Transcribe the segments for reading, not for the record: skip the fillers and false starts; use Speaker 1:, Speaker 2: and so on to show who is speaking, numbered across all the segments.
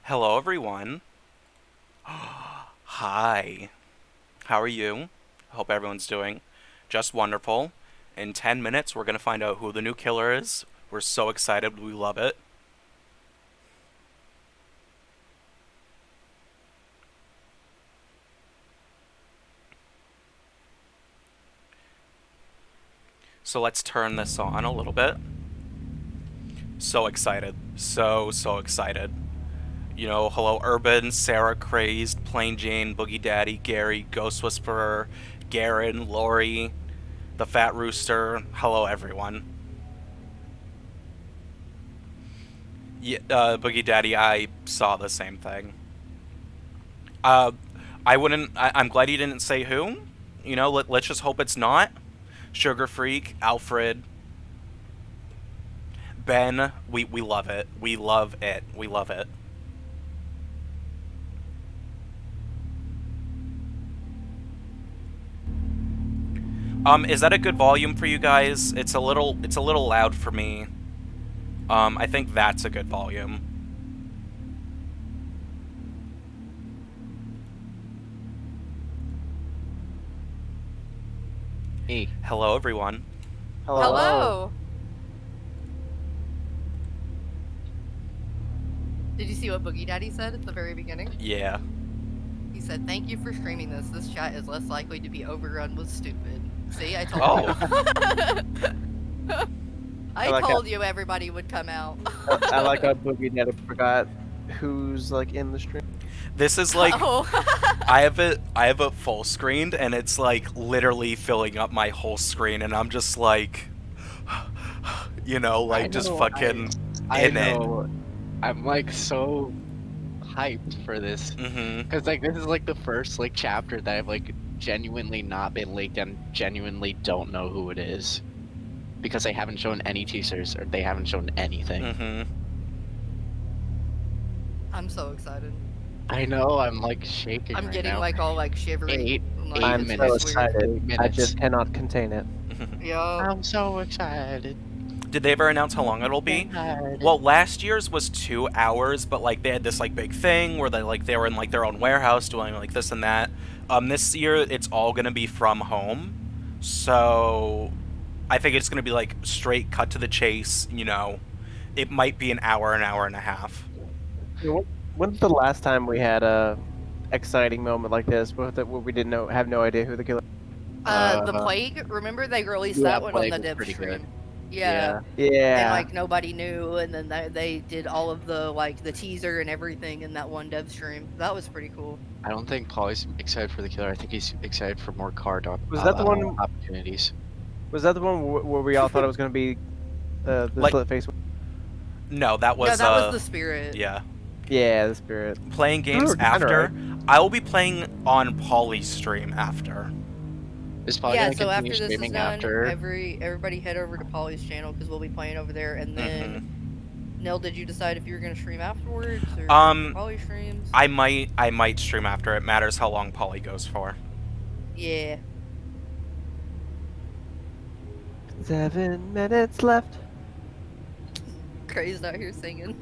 Speaker 1: Hello, everyone. Hi. How are you? Hope everyone's doing just wonderful. In 10 minutes, we're going to find out who the new killer is. We're so excited. We love it. So let's turn this on a little bit. So excited. So excited. Hello, Urban, Sarah Crazed, Plain Jane, Boogie Daddy, Gary, Ghost Whisperer, Garen, Lori, the Fat Rooster. Hello, everyone. Yeah, Boogie Daddy, I saw the same thing. Uh, I wouldn't. I'm glad you didn't say who. Let's just hope it's not Sugar Freak, Alfred, Ben. We love it. We love it. We love it. Is that a good volume for you guys? It's a little loud for me. I think that's a good volume.
Speaker 2: Hey.
Speaker 1: Hello, everyone.
Speaker 3: Hello. Did you see what Boogie Daddy said at the very beginning?
Speaker 1: Yeah.
Speaker 3: He said, "Thank you for streaming this. This chat is less likely to be overrun with stupid." See, I told you. I told you everybody would come out.
Speaker 2: I like how Boogie Daddy forgot who's like in the stream.
Speaker 1: This is like
Speaker 3: Oh.
Speaker 1: I have it full screened and it's like literally filling up my whole screen and I'm just like just fucking
Speaker 2: I
Speaker 1: in it.
Speaker 2: know. I'm like so hyped for this because like this is like the first like chapter that I've like genuinely not been leaked and genuinely don't know who it is because they haven't shown any teasers or they haven't shown anything.
Speaker 3: I'm so excited.
Speaker 2: I know. I'm like shaking.
Speaker 3: I'm
Speaker 2: right
Speaker 3: getting
Speaker 2: now.
Speaker 3: like all like shivery. Like,
Speaker 2: I'm
Speaker 3: it's
Speaker 2: so
Speaker 3: weird.
Speaker 2: excited. I just cannot contain it.
Speaker 3: Yeah.
Speaker 2: I'm so excited.
Speaker 1: Did they ever announce how long it'll be? Well, last year's was 2 hours, but like they had this like big thing where they were in like their own warehouse doing like this and that. This year it's all gonna be from home, so I think it's gonna be like straight cut to the chase. It might be an hour and a half.
Speaker 2: When's the last time we had a exciting moment like this where we didn't have no idea who the killer?
Speaker 3: The Plague. Remember they released that one on the dev stream. Yeah. And like nobody knew, and then they did all of the like the teaser and everything in that one dev stream. That was pretty cool.
Speaker 4: I don't think Paul's excited for the killer. I think he's excited for more card
Speaker 2: Was that the one
Speaker 4: opportunities.
Speaker 2: Was that the one where we all thought it was going to be the split face?
Speaker 1: No, that was
Speaker 3: that was the spirit.
Speaker 1: Yeah.
Speaker 2: Yeah, the spirit.
Speaker 1: Playing games after. I will be playing on Polly's stream after.
Speaker 4: Is Polly
Speaker 3: Yeah,
Speaker 4: gonna
Speaker 3: so after
Speaker 4: continue
Speaker 3: this is
Speaker 4: streaming
Speaker 3: done,
Speaker 4: after?
Speaker 3: everybody head over to Polly's channel because we'll be playing over there. And then, Nell, did you decide if you were gonna stream afterwards or Polly streams?
Speaker 1: I might stream after. It matters how long Polly goes for.
Speaker 3: Yeah.
Speaker 2: 7 minutes left.
Speaker 3: Crazed out here singing.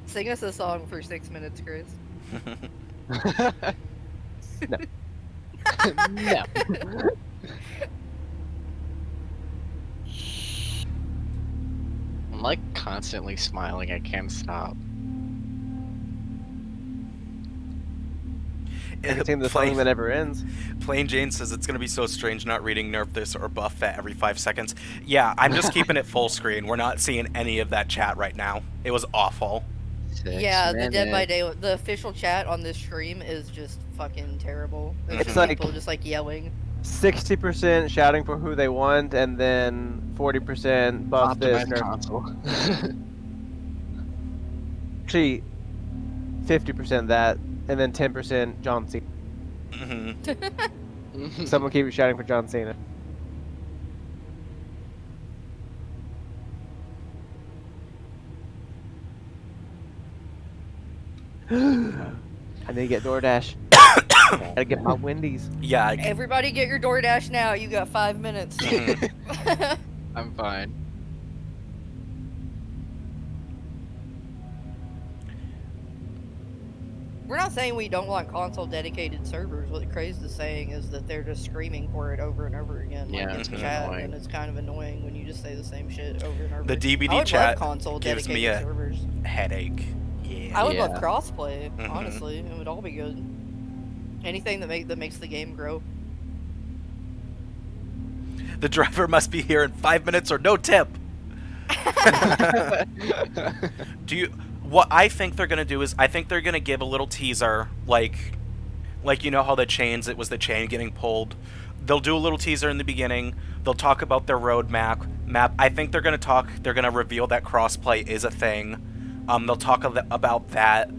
Speaker 3: Sing us a song for 6 minutes, Chris.
Speaker 2: No.
Speaker 4: No. I'm like constantly smiling. I can't stop.
Speaker 2: It's the song that never ends.
Speaker 1: Plain Jane says it's gonna be so strange not reading nerf this or buff that every 5 seconds. Yeah, I'm just keeping it full screen. We're not seeing any of that chat right now. It was awful.
Speaker 3: Yeah, the Dead by Day, the official chat on this stream is just fucking terrible. There's
Speaker 2: It's
Speaker 3: people
Speaker 2: like
Speaker 3: just like yelling.
Speaker 2: 60% shouting for who they want, and then 40% buff this
Speaker 4: Optimized
Speaker 2: nerf.
Speaker 4: console.
Speaker 2: Actually, 50% that, and then 10% John Cena. Someone keep shouting for John Cena. I need to get DoorDash.
Speaker 5: Gotta get my Wendy's.
Speaker 1: Yeah.
Speaker 3: Everybody get your DoorDash now. You got 5 minutes.
Speaker 2: I'm fine.
Speaker 3: We're not saying we don't want console dedicated servers. What Craze is saying is that they're just screaming for it over and over again.
Speaker 2: Yeah,
Speaker 3: like
Speaker 2: it's
Speaker 3: chat,
Speaker 2: annoying.
Speaker 3: And it's kind of annoying when you just say the same shit over and over.
Speaker 1: The DVD
Speaker 3: I would
Speaker 1: chat
Speaker 3: love console
Speaker 1: gives me a
Speaker 3: servers.
Speaker 1: headache. Yeah.
Speaker 3: I would love
Speaker 2: Yeah.
Speaker 3: crossplay. Honestly, it would all be good. Anything that makes the game grow.
Speaker 1: The driver must be here in 5 minutes or no tip. What I think they're gonna do is I think they're gonna give a little teaser, like you know how the chains, it was the chain getting pulled. They'll do a little teaser in the beginning. They'll talk about their roadmap. I think they're gonna reveal that crossplay is a thing. They'll talk about that,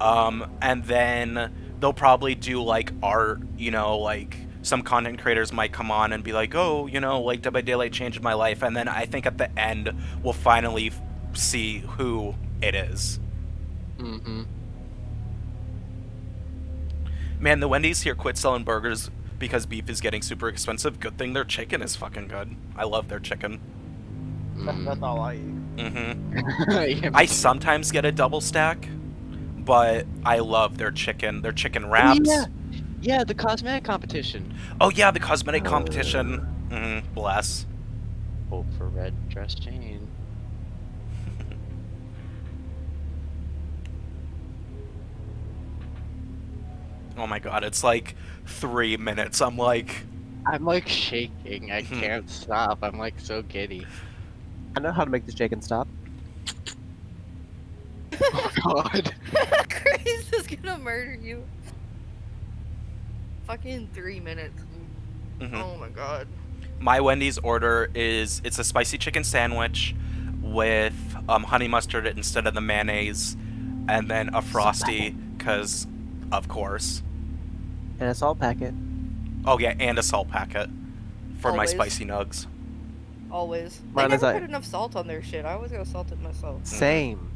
Speaker 1: and then they'll probably do like art. You know, like some content creators might come on and be like, oh, you know, like Dead by Daylight changed my life, and then I think at the end we'll finally see who it is.
Speaker 2: Mm-hmm.
Speaker 1: Man, the Wendy's here quit selling burgers because beef is getting super expensive. Good thing their chicken is fucking good. I love their chicken.
Speaker 5: That's all I eat.
Speaker 1: Mm-hmm. I sometimes get a double stack, but I love their chicken. Their chicken wraps.
Speaker 2: Yeah, the cosmetic competition.
Speaker 1: Oh yeah, the cosmetic competition. Bless.
Speaker 2: Hope for red dress Jane.
Speaker 1: Oh my god, it's like 3 minutes. I'm like
Speaker 2: shaking. I can't stop. I'm like so giddy.
Speaker 5: I know how to make the chicken stop.
Speaker 2: Oh god.
Speaker 3: Craze is gonna murder you. Fucking 3 minutes. Oh my god.
Speaker 1: My Wendy's order is it's a spicy chicken sandwich with honey mustard instead of the mayonnaise, and then a Frosty, because of course.
Speaker 5: And a salt packet.
Speaker 1: Oh yeah, and a salt packet for
Speaker 3: Always.
Speaker 1: my spicy nugs.
Speaker 3: Always.
Speaker 5: Mine
Speaker 3: They
Speaker 5: is
Speaker 3: never
Speaker 5: like-
Speaker 3: put enough salt on their shit. I always gotta salt it myself.
Speaker 5: Same.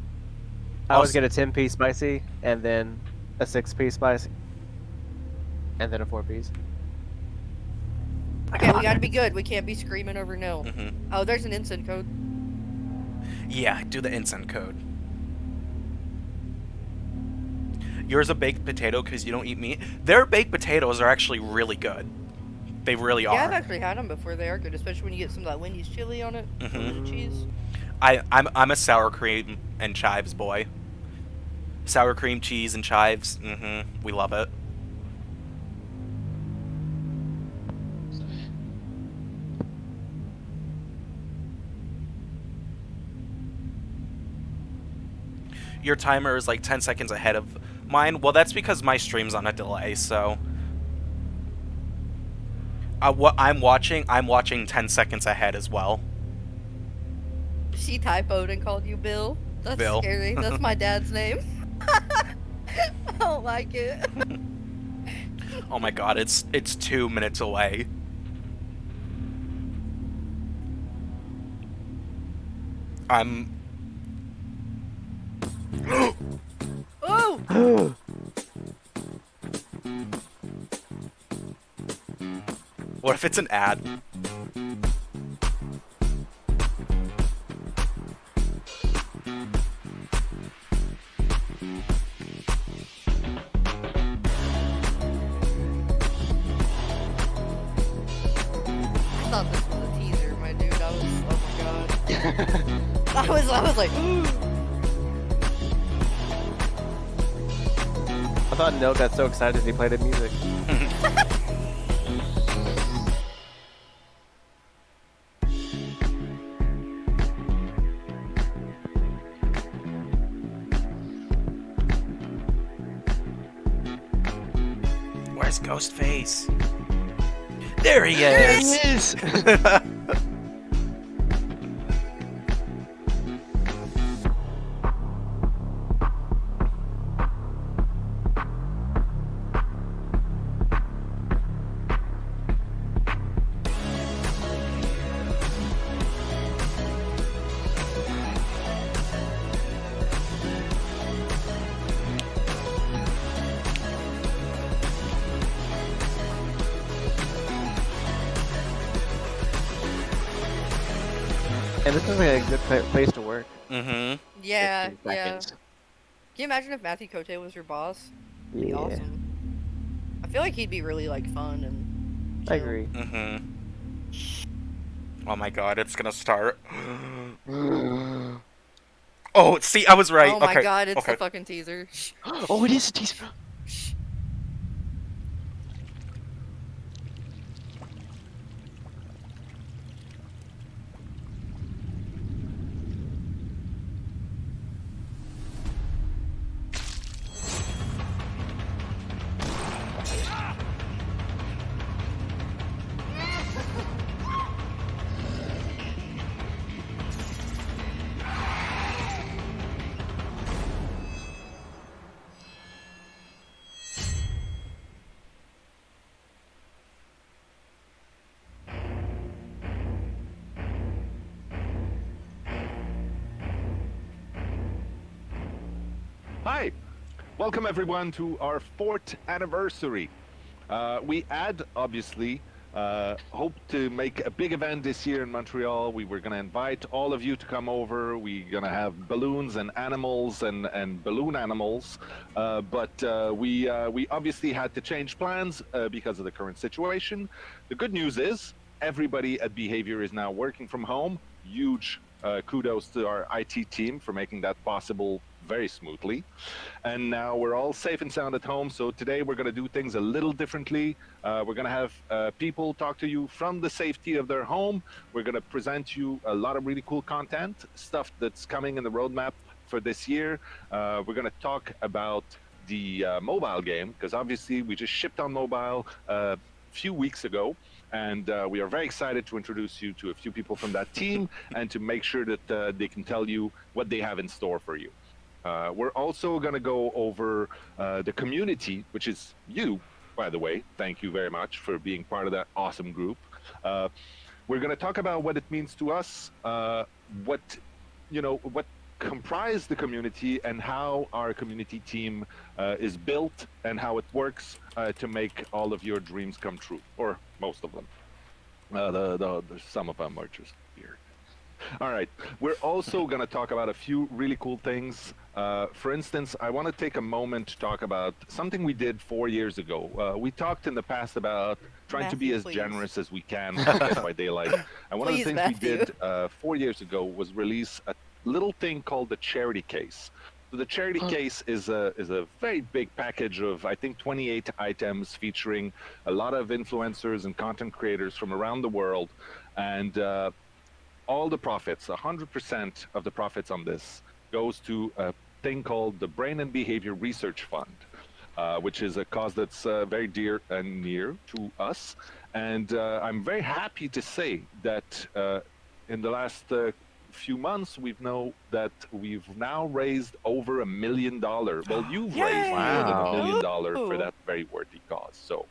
Speaker 5: I always get a 10-piece spicy, and then a 6-piece spicy, and then a 4-piece.
Speaker 3: Okay, we gotta be good. We can't be screaming over nil.
Speaker 1: Mm-hmm.
Speaker 3: Oh, there's an incent code.
Speaker 1: Yeah, do the incent code. Yours a baked potato because you don't eat meat. Their baked potatoes are actually really good. They really are.
Speaker 3: Yeah, I've actually had them before. They are good, especially when you get some of that Wendy's chili on it. Cheese.
Speaker 1: I'm a sour cream and chives boy. Sour cream, cheese, and chives. We love it. Your timer is like 10 seconds ahead of mine. Well, that's because my stream's on a delay, so what I'm watching 10 seconds ahead as well.
Speaker 3: She typoed and called you Bill. That's
Speaker 1: Bill.
Speaker 3: scary. That's my dad's name. I don't like it.
Speaker 1: Oh my god, it's 2 minutes away.
Speaker 3: Oh!
Speaker 1: What if it's an ad?
Speaker 3: I thought this was a teaser, my dude. Oh my god. I was like,
Speaker 5: I thought Neil got so excited he played the music.
Speaker 1: Where's Ghostface? There he is!
Speaker 5: And this is like a good place to work.
Speaker 1: Mm-hmm.
Speaker 3: Yeah, yeah. Can you imagine if Matthew Cote was your boss? That'd be awesome. I feel like he'd be really like fun and chill.
Speaker 5: I agree.
Speaker 1: Mm-hmm. Oh my god, it's gonna start. Oh, see, I was right.
Speaker 3: Oh my god, it's the fucking teaser.
Speaker 2: Oh, it is a teaser.
Speaker 6: Hi, welcome everyone to our 4th anniversary. We obviously hope to make a big event this year in Montreal. We were going to invite all of you to come over. We're going to have balloons and animals and balloon animals. But we obviously had to change plans because of the current situation. The good news is everybody at Behavior is now working from home. Huge kudos to our IT team for making that possible very smoothly. And now we're all safe and sound at home. So today we're going to do things a little differently. We're going to have people talk to you from the safety of their home. We're going to present you a lot of really cool content, stuff that's coming in the roadmap for this year. We're going to talk about the mobile game, because obviously we just shipped on mobile a few weeks ago. And we are very excited to introduce you to a few people from that team and to make sure that they can tell you what they have in store for you. We're also going to go over the community, which is you, by the way. Thank you very much for being part of that awesome group. We're going to talk about what it means to us, what comprise the community, and how our community team is built and how it works to make all of your dreams come true, or most of them. Some of them are just weird. All right, we're also going to talk about a few really cool things. For instance, I want to take a moment to talk about something we did 4 years ago. We talked in the past about trying to be as generous as we can with Dead by Daylight. And one of the things we did 4 years ago was release a little thing called the charity case. So the charity case is a very big package of, I think, 28 items featuring a lot of influencers and content creators from around the world. And all the profits, 100% of the profits on this goes to a thing called the Brain and Behavior Research Fund, which is a cause that's very dear and near to us. And I'm very happy to say that in the last few months, we've now raised over $1 million. Well, you've raised more than $1 million for that very worthy cause. So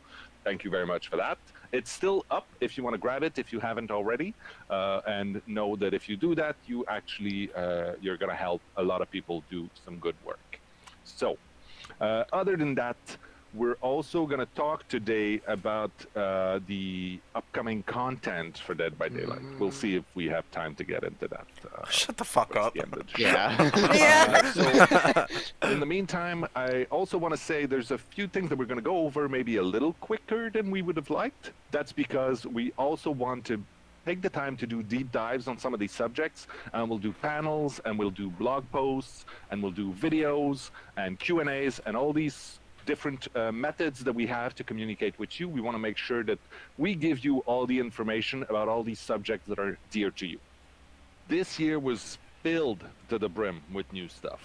Speaker 6: thank you very much for that. It's still up if you want to grab it, if you haven't already, and know that if you do that, you actually, you're going to help a lot of people do some good work. So, other than that, we're also going to talk today about the upcoming content for Dead by Daylight. We'll see if we have time to get into that.
Speaker 1: Shut the fuck up.
Speaker 6: So, in the meantime, I also want to say there's a few things that we're going to go over maybe a little quicker than we would have liked. That's because we also want to take the time to do deep dives on some of these subjects, and we'll do panels, and we'll do blog posts, and we'll do videos and Q&As and all these different methods that we have to communicate with you. We want to make sure that we give you all the information about all these subjects that are dear to you. This year was filled to the brim with new stuff.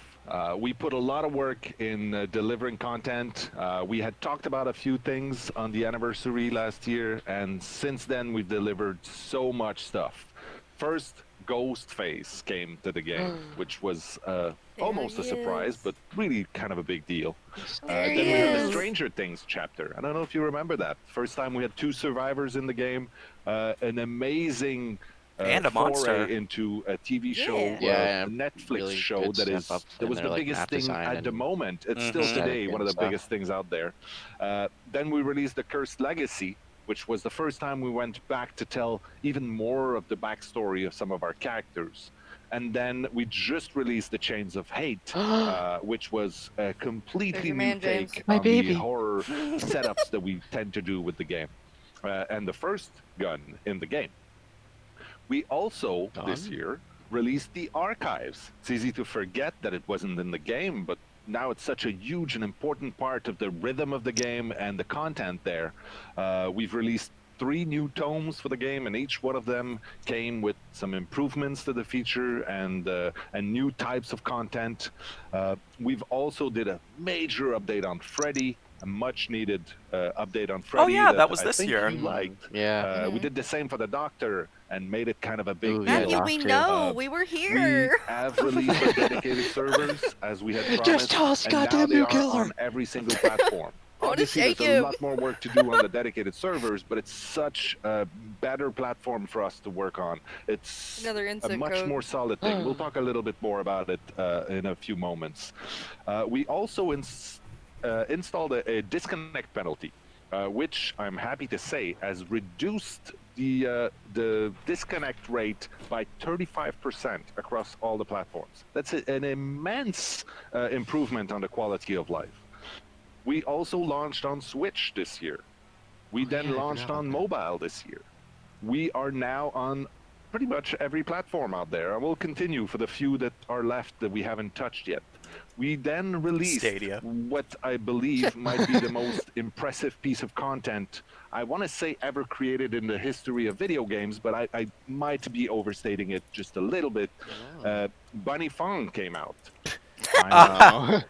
Speaker 6: We put a lot of work in delivering content. We had talked about a few things on the anniversary last year, and since then we've delivered so much stuff. First, Ghostface came to the game, which was almost a surprise, but really kind of a big deal. Then we had the Stranger Things chapter. I don't know if you remember that. First time we had 2 survivors in the game. An amazing
Speaker 1: and a monster
Speaker 6: into a TV show, a Netflix really show that was the biggest thing at the moment. It's still today one of the biggest things out there. Then we released The Cursed Legacy, which was the first time we went back to tell even more of the backstory of some of our characters. And then we just released the Chains of Hate, which was a completely new take on the horror setups that we tend to do with the game. And the first gun in the game. We also, this year, released the Archives. It's easy to forget that it wasn't in the game, but now it's such a huge and important part of the rhythm of the game and the content there. We've released 3 new tomes for the game, and each one of them came with some improvements to the feature and new types of content. We've also did a major update on Freddy, a much-needed update on Freddy.
Speaker 1: Oh yeah, that was this year.
Speaker 6: You liked.
Speaker 2: Yeah.
Speaker 6: We did the same for the Doctor and made it kind of a big
Speaker 3: Matthew, we know. We were here.
Speaker 6: We have released our dedicated servers, as we had promised.
Speaker 2: Just tell us, goddamn new killer.
Speaker 6: On every single platform. Obviously, there's a lot more work to do on the dedicated servers, but it's such a better platform for us to work on. It's a much more solid thing. We'll talk a little bit more about it in a few moments. We also installed a disconnect penalty, which I'm happy to say has reduced the disconnect rate by 35% across all the platforms. That's an immense improvement on the quality of life. We also launched on Switch this year. We then launched on mobile this year. We are now on pretty much every platform out there, and we'll continue for the few that are left that we haven't touched yet. We then released what I believe might be the most impressive piece of content, I want to say ever created in the history of video games, but I might be overstating it just a little bit. Bunny Fong came out. I know.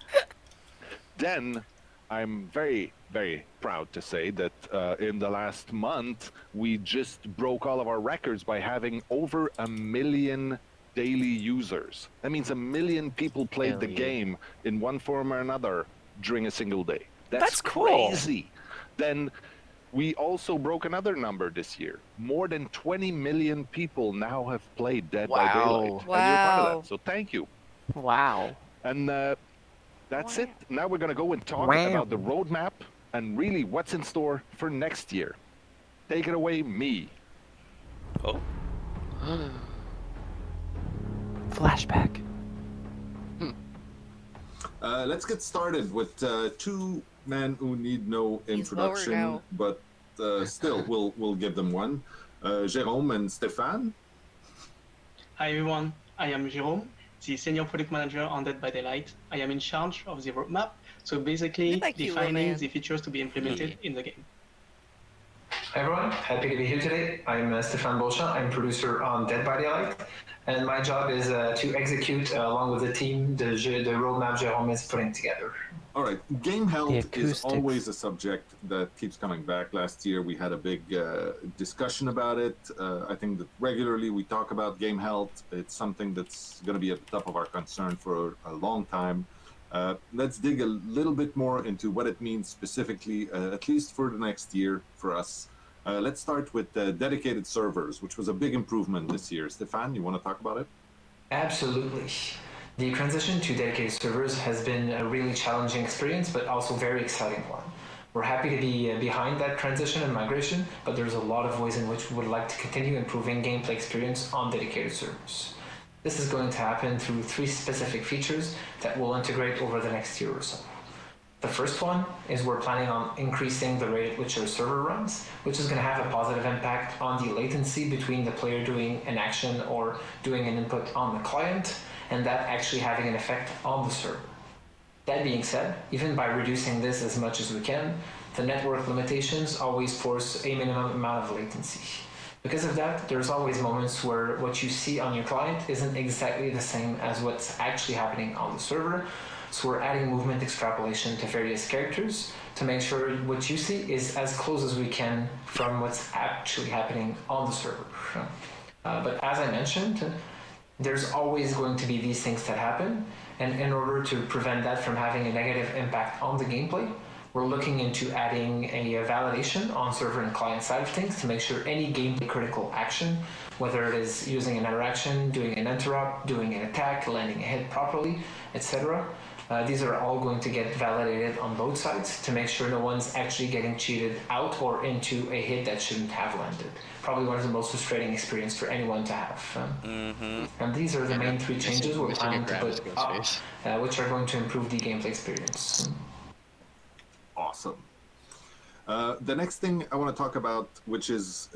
Speaker 6: Then I'm very, very proud to say that in the last month, we just broke all of our records by having over 1 million daily users. That means 1 million people played the game in one form or another during a single day. That's
Speaker 1: cool.
Speaker 6: Crazy. Then we also broke another number this year. More than 20 million people now have played Dead by Daylight. And you're part of that, so thank you.
Speaker 5: Wow.
Speaker 6: And that's it. Now we're going to go and talk about the roadmap and really what's in store for next year. Take it away, me.
Speaker 1: Oh.
Speaker 5: Flashback.
Speaker 7: Let's get started with 2 men who need no introduction, but still, we'll give them one. Jérôme and Stéphane.
Speaker 8: Hi everyone, I am Jérôme, the Senior Product Manager on Dead by Daylight. I am in charge of the roadmap, so basically defining the features to be implemented in the game.
Speaker 9: Hi everyone, happy to be here today. I'm Stéphane Beauchamp, I'm producer on Dead by Daylight, and my job is to execute along with the team the roadmap Jérôme is putting together.
Speaker 7: All right, game health is always a subject that keeps coming back. Last year we had a big discussion about it. I think that regularly we talk about game health. It's something that's going to be at the top of our concern for a long time. Let's dig a little bit more into what it means specifically, at least for the next year for us. Let's start with dedicated servers, which was a big improvement this year. Stéphane, you want to talk about it?
Speaker 9: Absolutely. The transition to dedicated servers has been a really challenging experience, but also very exciting one. We're happy to be behind that transition and migration, but there's a lot of ways in which we would like to continue improving gameplay experience on dedicated servers. This is going to happen through 3 specific features that we'll integrate over the next year or so. The first one is we're planning on increasing the rate at which our server runs, which is going to have a positive impact on the latency between the player doing an action or doing an input on the client, and that actually having an effect on the server. That being said, even by reducing this as much as we can, the network limitations always force a minimum amount of latency. Because of that, there's always moments where what you see on your client isn't exactly the same as what's actually happening on the server. So we're adding movement extrapolation to various characters to make sure what you see is as close as we can from what's actually happening on the server. But as I mentioned, there's always going to be these things that happen, and in order to prevent that from having a negative impact on the gameplay, we're looking into adding a validation on server and client side of things to make sure any gameplay critical action, whether it is using an interaction, doing an interrupt, doing an attack, landing a hit properly, etc., These are all going to get validated on both sides to make sure no one's actually getting cheated out or into a hit that shouldn't have landed. Probably one of the most frustrating experience for anyone to have. And these are the main three changes we're planning to put up, which are going to improve the gameplay experience.
Speaker 7: Awesome. The next thing I want to talk about, which is,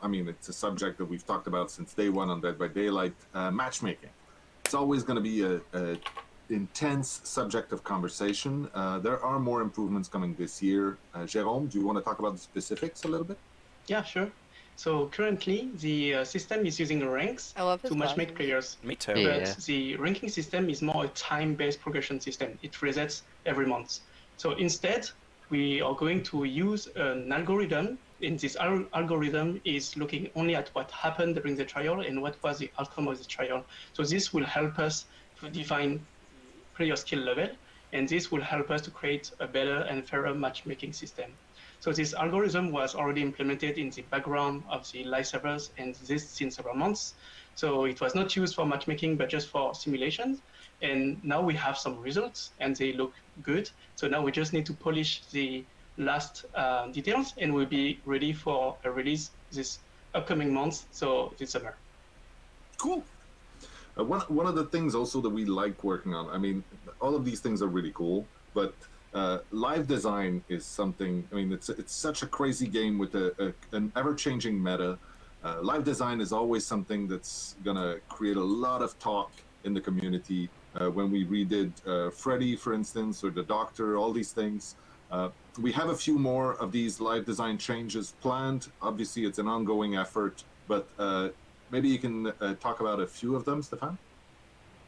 Speaker 7: I mean, it's a subject that we've talked about since day one on Dead by Daylight, matchmaking. It's always going to be a intense subject of conversation. There are more improvements coming this year. Jérôme, do you want to talk about the specifics a little bit?
Speaker 8: Yeah, sure. So currently, the system is using ranks to matchmake players.
Speaker 1: Me too.
Speaker 8: But the ranking system is more a time-based progression system. It resets every month. So instead, we are going to use an algorithm, and this algorithm is looking only at what happened during the trial and what was the outcome of the trial. So this will help us to define player skill level, and this will help us to create a better and fairer matchmaking system. So this algorithm was already implemented in the background of the live servers, and this since several months. So it was not used for matchmaking, but just for simulations. And now we have some results, and they look good. So now we just need to polish the last details, and we'll be ready for a release this upcoming month, so this summer.
Speaker 7: Cool. One of the things also that we like working on, I mean, all of these things are really cool, but live design is something, I mean, it's such a crazy game with an ever-changing meta. Live design is always something that's going to create a lot of talk in the community. When we redid Freddy, for instance, or the Doctor, all these things. We have a few more of these live design changes planned. Obviously, it's an ongoing effort, but maybe you can talk about a few of them, Stefan?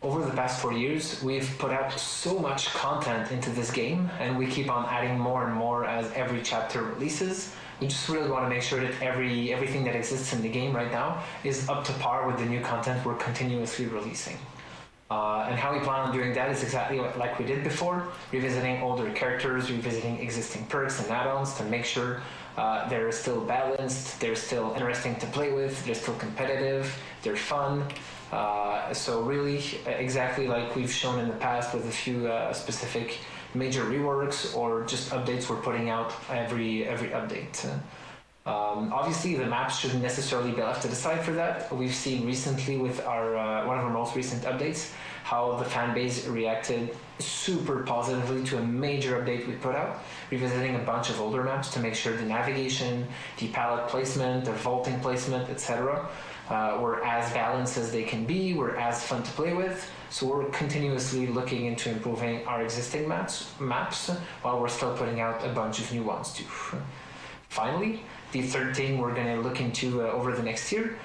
Speaker 9: Over the past 4 years, we've put out so much content into this game, and we keep on adding more and more as every chapter releases. We just really want to make sure that everything that exists in the game right now is up to par with the new content we're continuously releasing. And how we plan on doing that is exactly like we did before, revisiting older characters, revisiting existing perks and add-ons to make sure they're still balanced, they're still interesting to play with, they're still competitive, they're fun. So really, exactly like we've shown in the past with a few specific major reworks or just updates we're putting out every update. Obviously, the maps shouldn't necessarily be left to the side for that. We've seen recently with our one of our most recent updates how the fan base reacted super positively to a major update we put out, revisiting a bunch of older maps to make sure the navigation, the palette placement, the vaulting placement, etc. Were as balanced as they can be, were as fun to play with. So we're continuously looking into improving our existing maps while we're still putting out a bunch of new ones too. Finally, the third thing we're going to look into over the next year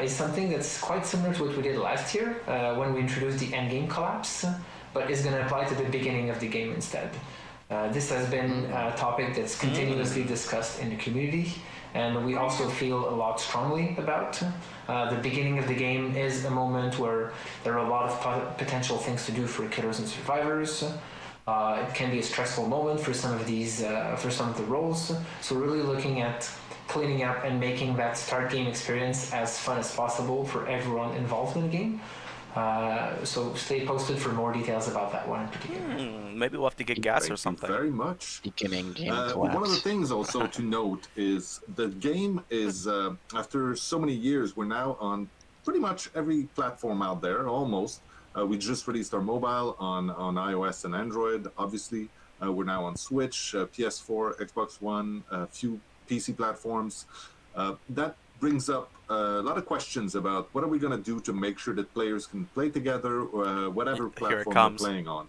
Speaker 9: is something that's quite similar to what we did last year when we introduced the endgame collapse, but is going to apply to the beginning of the game instead. This has been a topic that's continuously discussed in the community, and we also feel a lot strongly about. The beginning of the game is a moment where there are a lot of potential things to do for killers and survivors. It can be a stressful moment for some of these, for some of the roles. So we're really looking at cleaning up and making that start game experience as fun as possible for everyone involved in the game. So stay posted for more details about that one in particular.
Speaker 1: Maybe we'll have to get gas or something.
Speaker 7: Thank you very much.
Speaker 2: Beginning game collapse.
Speaker 7: One of the things also to note is the game is, after so many years, we're now on pretty much every platform out there, almost. We just released our mobile on iOS and Android, obviously. We're now on Switch, PS4, Xbox One, a few PC platforms. That brings up a lot of questions about what are we going to do to make sure that players can play together, whatever platform they're playing on.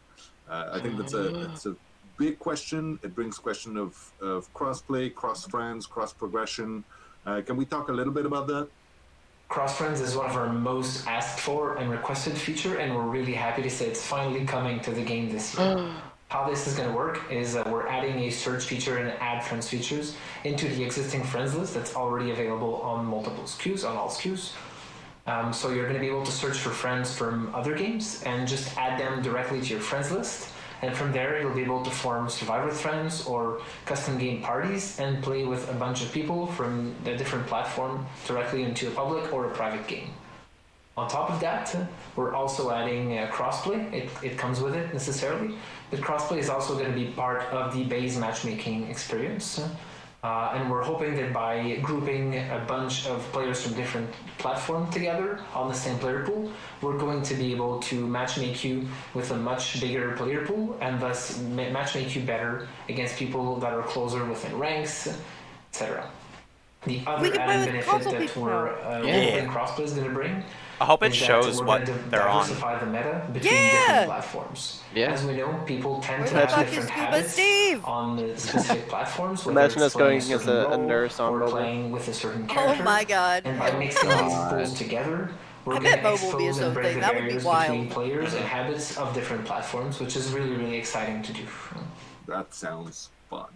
Speaker 7: I think that's a big question. It brings question of cross-play, cross-trans, cross-progression. Can we talk a little bit about that?
Speaker 9: Cross-Friends is one of our most asked for and requested feature, and we're really happy to say it's finally coming to the game this year. How this is going to work is we're adding a search feature and add friends features into the existing friends list that's already available on multiple SKUs, on all SKUs. So you're going to be able to search for friends from other games and just add them directly to your friends list. And from there, you'll be able to form survivor friends or custom game parties and play with a bunch of people from a different platform directly into a public or a private game. On top of that, we're also adding crossplay. It comes with it necessarily, but crossplay is also going to be part of the base matchmaking experience. And we're hoping that by grouping a bunch of players from different platforms together on the same player pool, we're going to be able to matchmake you with a much bigger player pool, and thus matchmake you better against people that are closer within ranks, etc. The other added benefit that we're hoping crossplay is going to bring,
Speaker 1: I hope it shows what they're on.
Speaker 9: Diversify the meta between different platforms. As we know, people tend to have different habits on the specific platforms.
Speaker 5: Imagine us going as a nurse on mobile.
Speaker 9: Playing with a certain character.
Speaker 3: Oh my god.
Speaker 9: And by mixing these pools together, we're going to expose and break the barriers between players and habits of different platforms, which is really, really exciting to do.
Speaker 7: That sounds fun.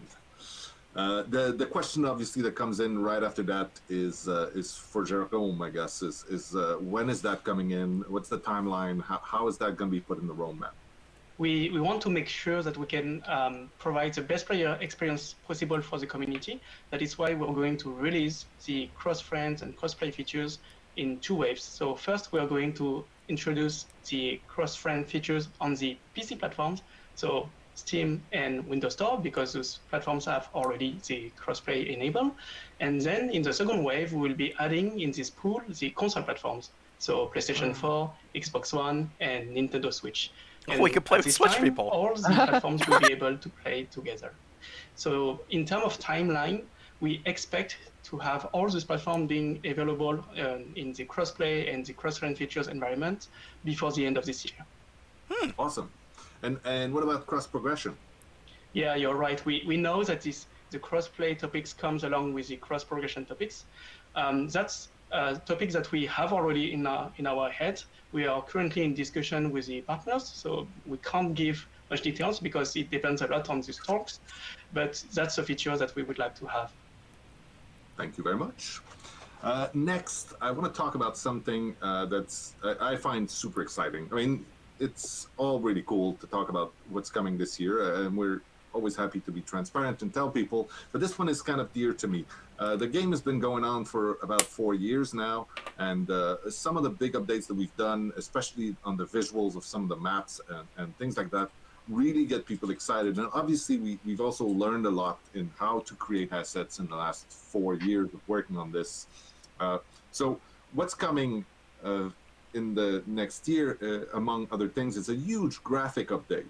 Speaker 7: The question obviously that comes in right after that is for Jerome, I guess, is when is that coming in? What's the timeline? How is that going to be put in the roadmap?
Speaker 8: We want to make sure that we can provide the best player experience possible for the community. That is why we're going to release the cross-friends and cross-play features in 2 waves. So first, we are going to introduce the cross-friend features on the PC platforms. So Steam and Windows Store, because those platforms have already the crossplay enabled. And then in the second wave, we will be adding in this pool the console platforms. So PlayStation 4, Xbox One, and Nintendo Switch. And
Speaker 1: we could play with Switch people.
Speaker 8: All the platforms will be able to play together. So in terms of timeline, we expect to have all these platforms being available in the crossplay and the cross-friend features environment before the end of this year.
Speaker 7: Awesome. And what about cross progression?
Speaker 8: Yeah, you're right. We know that the crossplay topics comes along with the cross progression topics. That's a topic that we have already in our head. We are currently in discussion with the partners, so we can't give much details because it depends a lot on these talks. But that's a feature that we would like to have.
Speaker 7: Thank you very much. Next, I want to talk about something that's I find super exciting. I mean, it's all really cool to talk about what's coming this year, and we're always happy to be transparent and tell people, but this one is kind of dear to me. The game has been going on for about 4 years now, and some of the big updates that we've done, especially on the visuals of some of the maps and things like that, really get people excited. And obviously we've also learned a lot in how to create assets in the last 4 years of working on this. So what's coming in the next year, among other things, is a huge graphic update.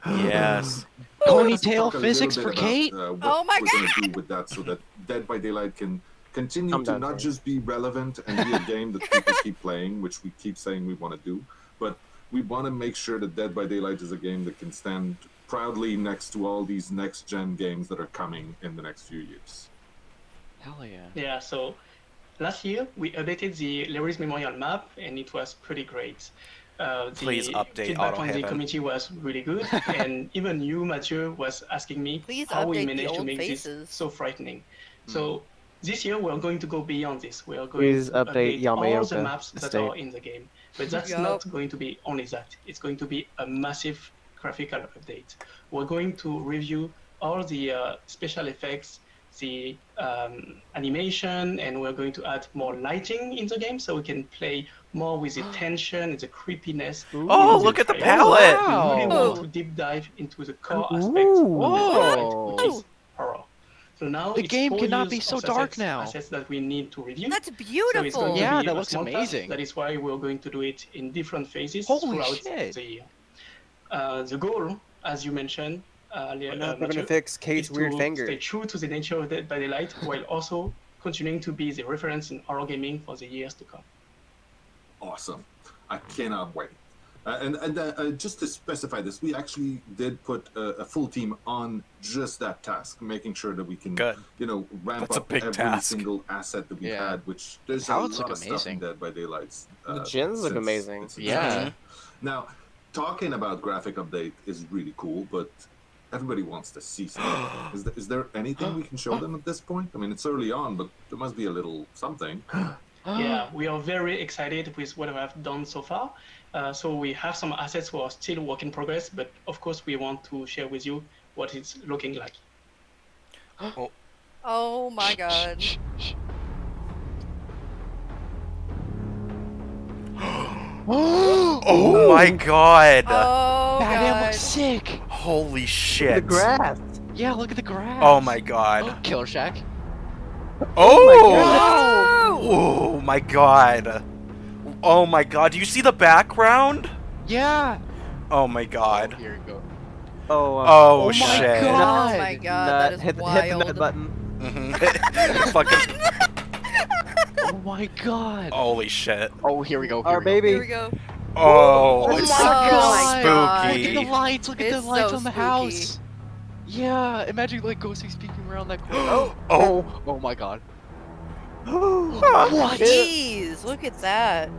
Speaker 1: Yes.
Speaker 10: Ponytail physics for Kate?
Speaker 7: What we're going to do with that so that Dead by Daylight can continue to not just be relevant and be a game that people keep playing, which we keep saying we want to do, but we want to make sure that Dead by Daylight is a game that can stand proudly next to all these next-gen games that are coming in the next few years.
Speaker 10: Hell yeah.
Speaker 8: Yeah, so last year we updated the Larry's Memorial map, and it was pretty great.
Speaker 1: Please update
Speaker 8: feedback from the community was really good, and even you, Mathieu, was asking me how we managed to make this so frightening. So this year we're going to go beyond this. We are going to update all the maps that are in the game. But that's not going to be only that. It's going to be a massive graphical update. We're going to review all the special effects, the animation, and we're going to add more lighting in the game so we can play more with the tension and the creepiness.
Speaker 1: Oh, look at the palette!
Speaker 8: We really want to deep dive into the core aspects of the which is horror. So now
Speaker 10: the game cannot be so dark now.
Speaker 8: Assets that we need to review.
Speaker 3: That's beautiful.
Speaker 8: So
Speaker 10: yeah, that looks amazing.
Speaker 8: That is why we're going to do it in different phases
Speaker 10: Holy
Speaker 8: throughout
Speaker 10: shit.
Speaker 8: the year. The goal, as you mentioned,
Speaker 5: we're not going to fix Kate's weird finger.
Speaker 8: Stay true to the nature of Dead by Daylight while also continuing to be the reference in horror gaming for the years to come.
Speaker 7: Awesome. I cannot wait. And just to specify this, we actually did put a full team on just that task, making sure that we can, ramp up every single asset that we had, which there's a lot of stuff in Dead by Daylight's.
Speaker 5: The gens look amazing.
Speaker 10: Yeah.
Speaker 7: Now, talking about graphic update is really cool, but everybody wants to see something. Is there anything we can show them at this point? I mean, it's early on, but there must be a little something.
Speaker 8: Yeah, we are very excited with what we have done so far. So we have some assets who are still work in progress, but of course we want to share with you what it's looking like.
Speaker 3: Oh my god.
Speaker 1: Oh my god!
Speaker 3: Oh
Speaker 10: Batman
Speaker 3: god.
Speaker 10: looks sick!
Speaker 1: Holy shit.
Speaker 5: Look at the grass.
Speaker 10: Yeah, look at the grass.
Speaker 1: Oh my god.
Speaker 10: Killer Shack.
Speaker 1: Oh! Oh my god. Oh my god. Do you see the background?
Speaker 10: Yeah.
Speaker 1: Oh my god.
Speaker 2: Here we go.
Speaker 1: Oh,
Speaker 10: my
Speaker 1: shit.
Speaker 10: god.
Speaker 3: Oh my god, that is
Speaker 5: hit
Speaker 3: wild.
Speaker 5: the nut button.
Speaker 1: Fucking.
Speaker 10: Oh my god.
Speaker 1: Holy shit.
Speaker 2: Oh, here we go.
Speaker 5: Our baby.
Speaker 3: Here we go.
Speaker 1: Oh,
Speaker 10: Oh
Speaker 1: it's
Speaker 10: my
Speaker 3: god.
Speaker 1: spooky.
Speaker 10: Look at the lights. Look at the
Speaker 3: It's
Speaker 10: lights
Speaker 3: so
Speaker 10: on the
Speaker 3: spooky.
Speaker 10: house. Yeah. Imagine like Ghosty speaking around that corner.
Speaker 1: Oh.
Speaker 2: Oh my god.
Speaker 10: What?
Speaker 3: Jeez, look at that.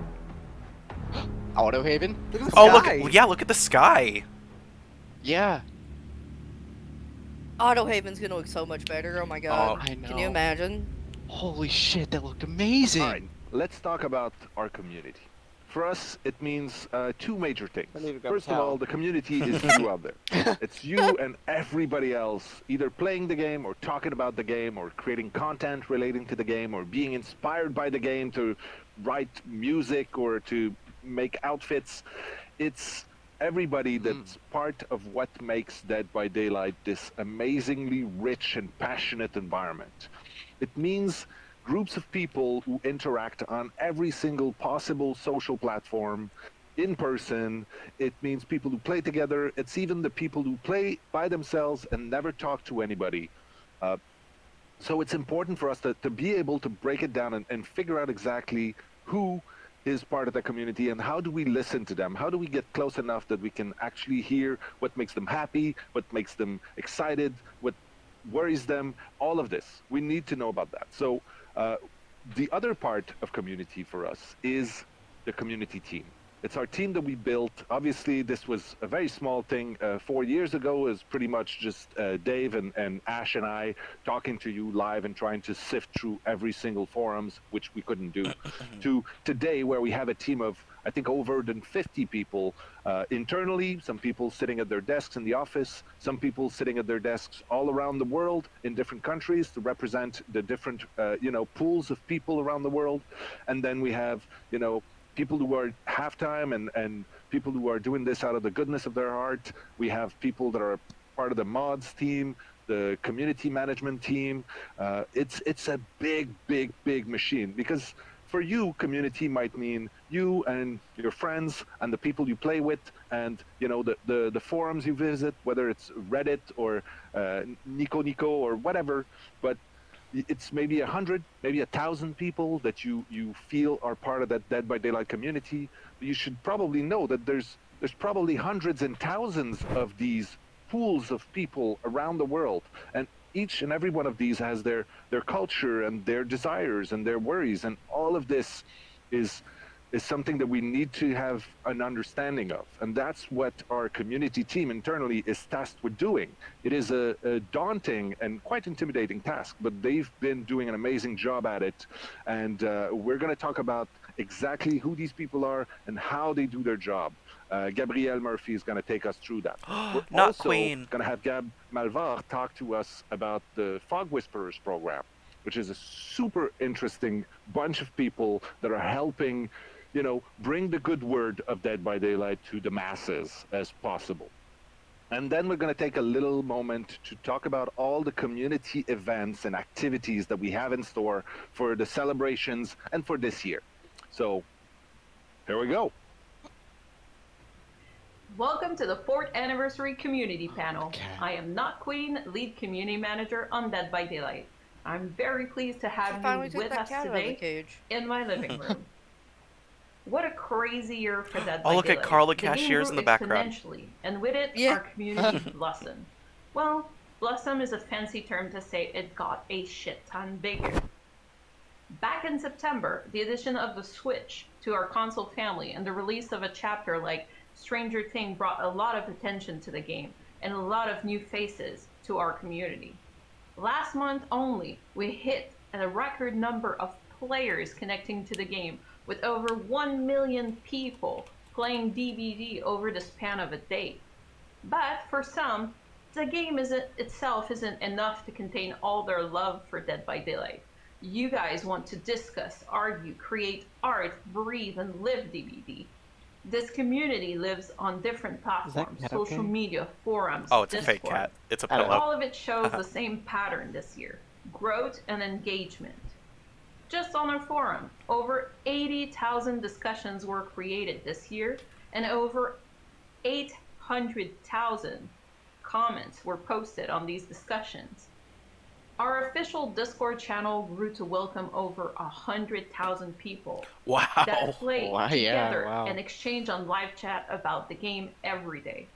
Speaker 2: Auto Haven?
Speaker 5: Look at the
Speaker 1: Oh,
Speaker 5: sky.
Speaker 1: look. Yeah, look at the sky.
Speaker 10: Yeah.
Speaker 3: Auto Haven's gonna look so much better. Oh my god.
Speaker 10: I know.
Speaker 3: Can you imagine?
Speaker 10: Holy shit, that looked amazing.
Speaker 6: All right, let's talk about our community. For us, it means two major things. First of all, the community is you out there. It's you and everybody else, either playing the game or talking about the game or creating content relating to the game or being inspired by the game to write music or to make outfits. It's everybody that's part of what makes Dead by Daylight this amazingly rich and passionate environment. It means groups of people who interact on every single possible social platform, in person. It means people who play together. It's even the people who play by themselves and never talk to anybody. So it's important for us to be able to break it down and figure out exactly who is part of the community and how do we listen to them? How do we get close enough that we can actually hear what makes them happy, what makes them excited, what worries them, all of this. We need to know about that. So the other part of community for us is the community team. It's our team that we built. Obviously, this was a very small thing 4 years ago. It was pretty much just Dave and Ash and I talking to you live and trying to sift through every single forums, which we couldn't do, to today where we have a team of, I think, over than 50 people internally, some people sitting at their desks in the office, some people sitting at their desks all around the world in different countries to represent the different, pools of people around the world. And then we have, people who are half-time and people who are doing this out of the goodness of their heart. We have people that are part of the mods team, the community management team. It's a big machine, because for you, community might mean you and your friends and the people you play with and the forums you visit, whether it's Reddit or Nico or whatever. But it's maybe 100, maybe 1,000 people that you feel are part of that Dead by Daylight community. You should probably know that there's probably hundreds and thousands of these pools of people around the world, and each and every one of these has their culture and their desires and their worries, and all of this is something that we need to have an understanding of. And that's what our community team internally is tasked with doing. It is a daunting and quite intimidating task, but they've been doing an amazing job at it. And we're going to talk about exactly who these people are and how they do their job. Gabrielle Murphy is going to take us through that. We're
Speaker 1: Not
Speaker 6: also
Speaker 1: Queen.
Speaker 6: going to have Gab Malvar talk to us about the Fog Whisperers program, which is a super interesting bunch of people that are helping bring the good word of Dead by Daylight to the masses as possible. And then we're going to take a little moment to talk about all the community events and activities that we have in store for the celebrations and for this year. So, here we go.
Speaker 11: Welcome to the 4th Anniversary Community Panel. I am Not Queen, Lead Community Manager on Dead by Daylight. I'm very pleased to have you with us today in my living room. What a crazy year for Dead by Daylight.
Speaker 1: Look at Carla Cashiers in the background.
Speaker 11: And with it, our community blossomed. Well, blossom is a fancy term to say it got a shit ton bigger. Back in September, the addition of the Switch to our console family and the release of a chapter like Stranger Things brought a lot of attention to the game and a lot of new faces to our community. Last month only, we hit a record number of players connecting to the game, with over 1 million people playing DBD over the span of a day. But for some, the game itself isn't enough to contain all their love for Dead by Daylight. You guys want to discuss, argue, create art, breathe, and live DBD. This community lives on different platforms, social media, forums,
Speaker 1: Oh, it's
Speaker 11: Discord.
Speaker 1: a fake cat. It's a
Speaker 11: But
Speaker 1: pillow.
Speaker 11: all of it shows the same pattern this year: growth and engagement. Just on our forum, over 80,000 discussions were created this year, and over 800,000 comments were posted on these discussions. Our official Discord channel grew to welcome over 100,000 people that play together and exchange on live chat about the game every day.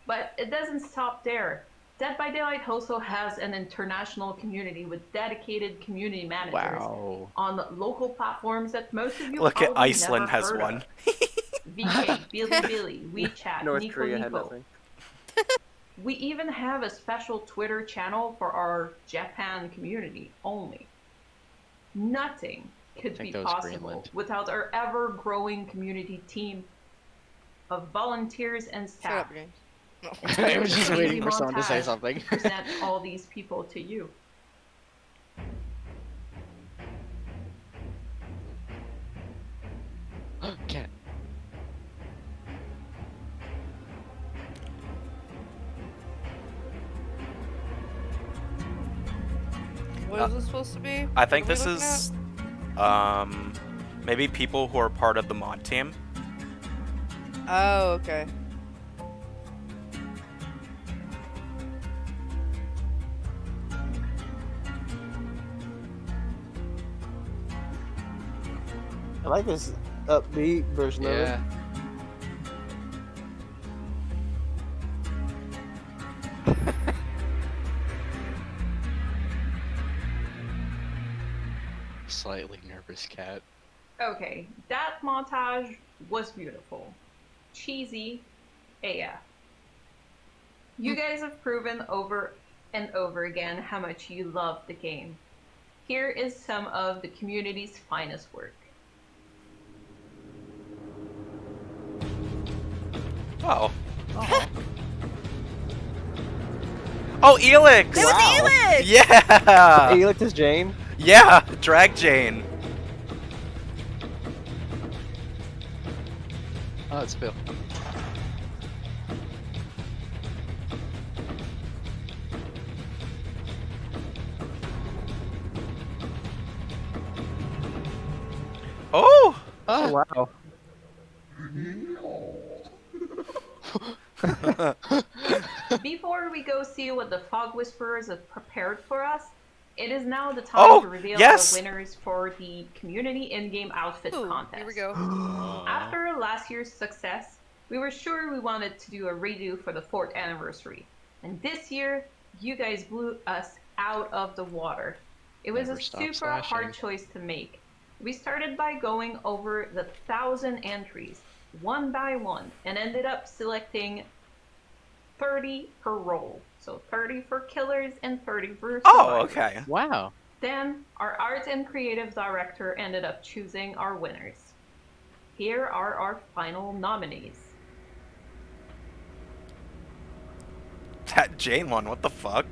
Speaker 11: But it doesn't stop there. Dead by Daylight also has an international community with dedicated community managers on local platforms that most of you
Speaker 1: Look at
Speaker 11: probably
Speaker 1: Iceland
Speaker 11: never
Speaker 1: has
Speaker 11: heard
Speaker 1: one.
Speaker 11: of. VK, Bilibili, WeChat,
Speaker 5: North
Speaker 11: Nico
Speaker 5: Korea had
Speaker 11: Nico.
Speaker 5: nothing.
Speaker 11: We even have a special Twitter channel for our Japan community only. Nothing could be possible without our ever-growing community team of volunteers and staff.
Speaker 2: Shut up, James. I was just waiting for someone to say something.
Speaker 11: Present all these people to you.
Speaker 2: Cat.
Speaker 3: What is this supposed to be?
Speaker 1: I think this is, maybe people who are part of the mod team.
Speaker 3: Oh, okay.
Speaker 5: I like this upbeat version of it.
Speaker 2: Slightly nervous cat.
Speaker 11: Okay, that montage was beautiful. Cheesy AF. You guys have proven over and over again how much you love the game. Here is some of the community's finest work.
Speaker 1: Oh. Oh, Elix!
Speaker 3: It was Elix!
Speaker 1: Yeah!
Speaker 5: Elix is Jane?
Speaker 1: Yeah, drag Jane.
Speaker 2: Oh, it's Bill.
Speaker 1: Oh!
Speaker 5: Oh, wow.
Speaker 11: Before we go see what the Fog Whisperers have prepared for us, it is now the time to reveal the winners for the community in-game outfit contest.
Speaker 3: Here we go.
Speaker 11: After last year's success, we were sure we wanted to do a redo for the 4th anniversary. And this year, you guys blew us out of the water. It was a super hard choice to make. We started by going over the 1,000 entries, one by one, and ended up selecting 30 per role. So 30 for killers and 30 for survivors.
Speaker 1: Oh, okay.
Speaker 2: Wow.
Speaker 11: Then our art and creative director ended up choosing our winners. Here are our final nominees.
Speaker 1: That Jane one, what the fuck?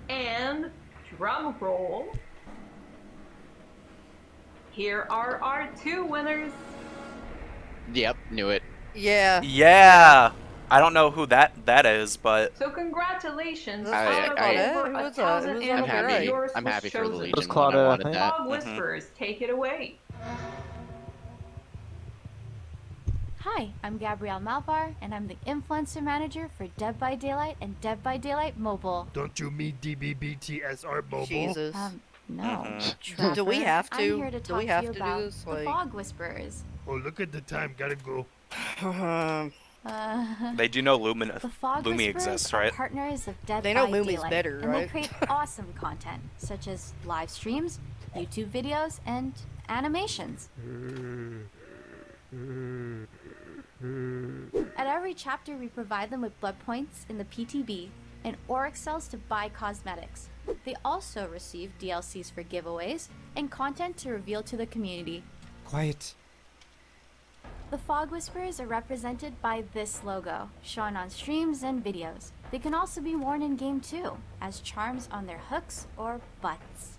Speaker 11: And drum roll. Here are our 2 winners.
Speaker 2: Yep, knew it.
Speaker 3: Yeah.
Speaker 1: Yeah. I don't know who that is, but
Speaker 11: So congratulations.
Speaker 2: I'm happy for the Legion. I wanted that.
Speaker 11: Fog Whisperers, take it away.
Speaker 12: Hi, I'm Gabrielle Malvar, and I'm the influencer manager for Dead by Daylight and Dead by Daylight Mobile.
Speaker 13: Don't you mean DBBTSR Mobile?
Speaker 3: Jesus.
Speaker 12: No.
Speaker 3: Do we have to?
Speaker 12: I'm here to
Speaker 3: Do
Speaker 12: talk
Speaker 3: we have
Speaker 12: to you
Speaker 3: to do
Speaker 12: about
Speaker 3: this?
Speaker 12: the
Speaker 3: Like...
Speaker 12: Fog Whisperers.
Speaker 13: Oh, look at the time. Gotta go.
Speaker 1: they do know Lumi
Speaker 12: The Fog
Speaker 1: Lumi
Speaker 12: Whisperers
Speaker 1: exists,
Speaker 12: are
Speaker 1: right?
Speaker 12: partners of Dead
Speaker 3: They know
Speaker 12: by
Speaker 3: Lumi's
Speaker 12: Daylight,
Speaker 3: better,
Speaker 12: and
Speaker 3: right?
Speaker 12: they create awesome content, such as live streams, YouTube videos, and animations. At every chapter, we provide them with blood points in the PTB and Oryx cells to buy cosmetics. They also receive DLCs for giveaways and content to reveal to the community.
Speaker 13: Quiet.
Speaker 12: The Fog Whisperers are represented by this logo, shown on streams and videos. They can also be worn in-game too, as charms on their hooks or butts.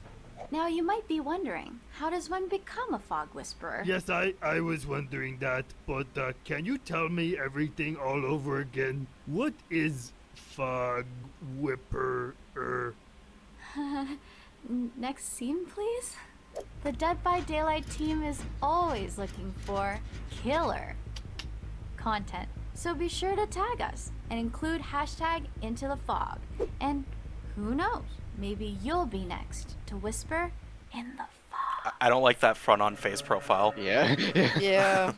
Speaker 12: Now you might be wondering, how does one become a fog whisperer?
Speaker 13: Yes, I was wondering that, but can you tell me everything all over again? What is fog whipperer?
Speaker 12: Next scene, please. The Dead by Daylight team is always looking for killer content, so be sure to tag us and include hashtag Into the Fog. And who knows, maybe you'll be next to whisper in the fog.
Speaker 1: I don't like that front on face profile.
Speaker 2: Yeah.
Speaker 3: Yeah.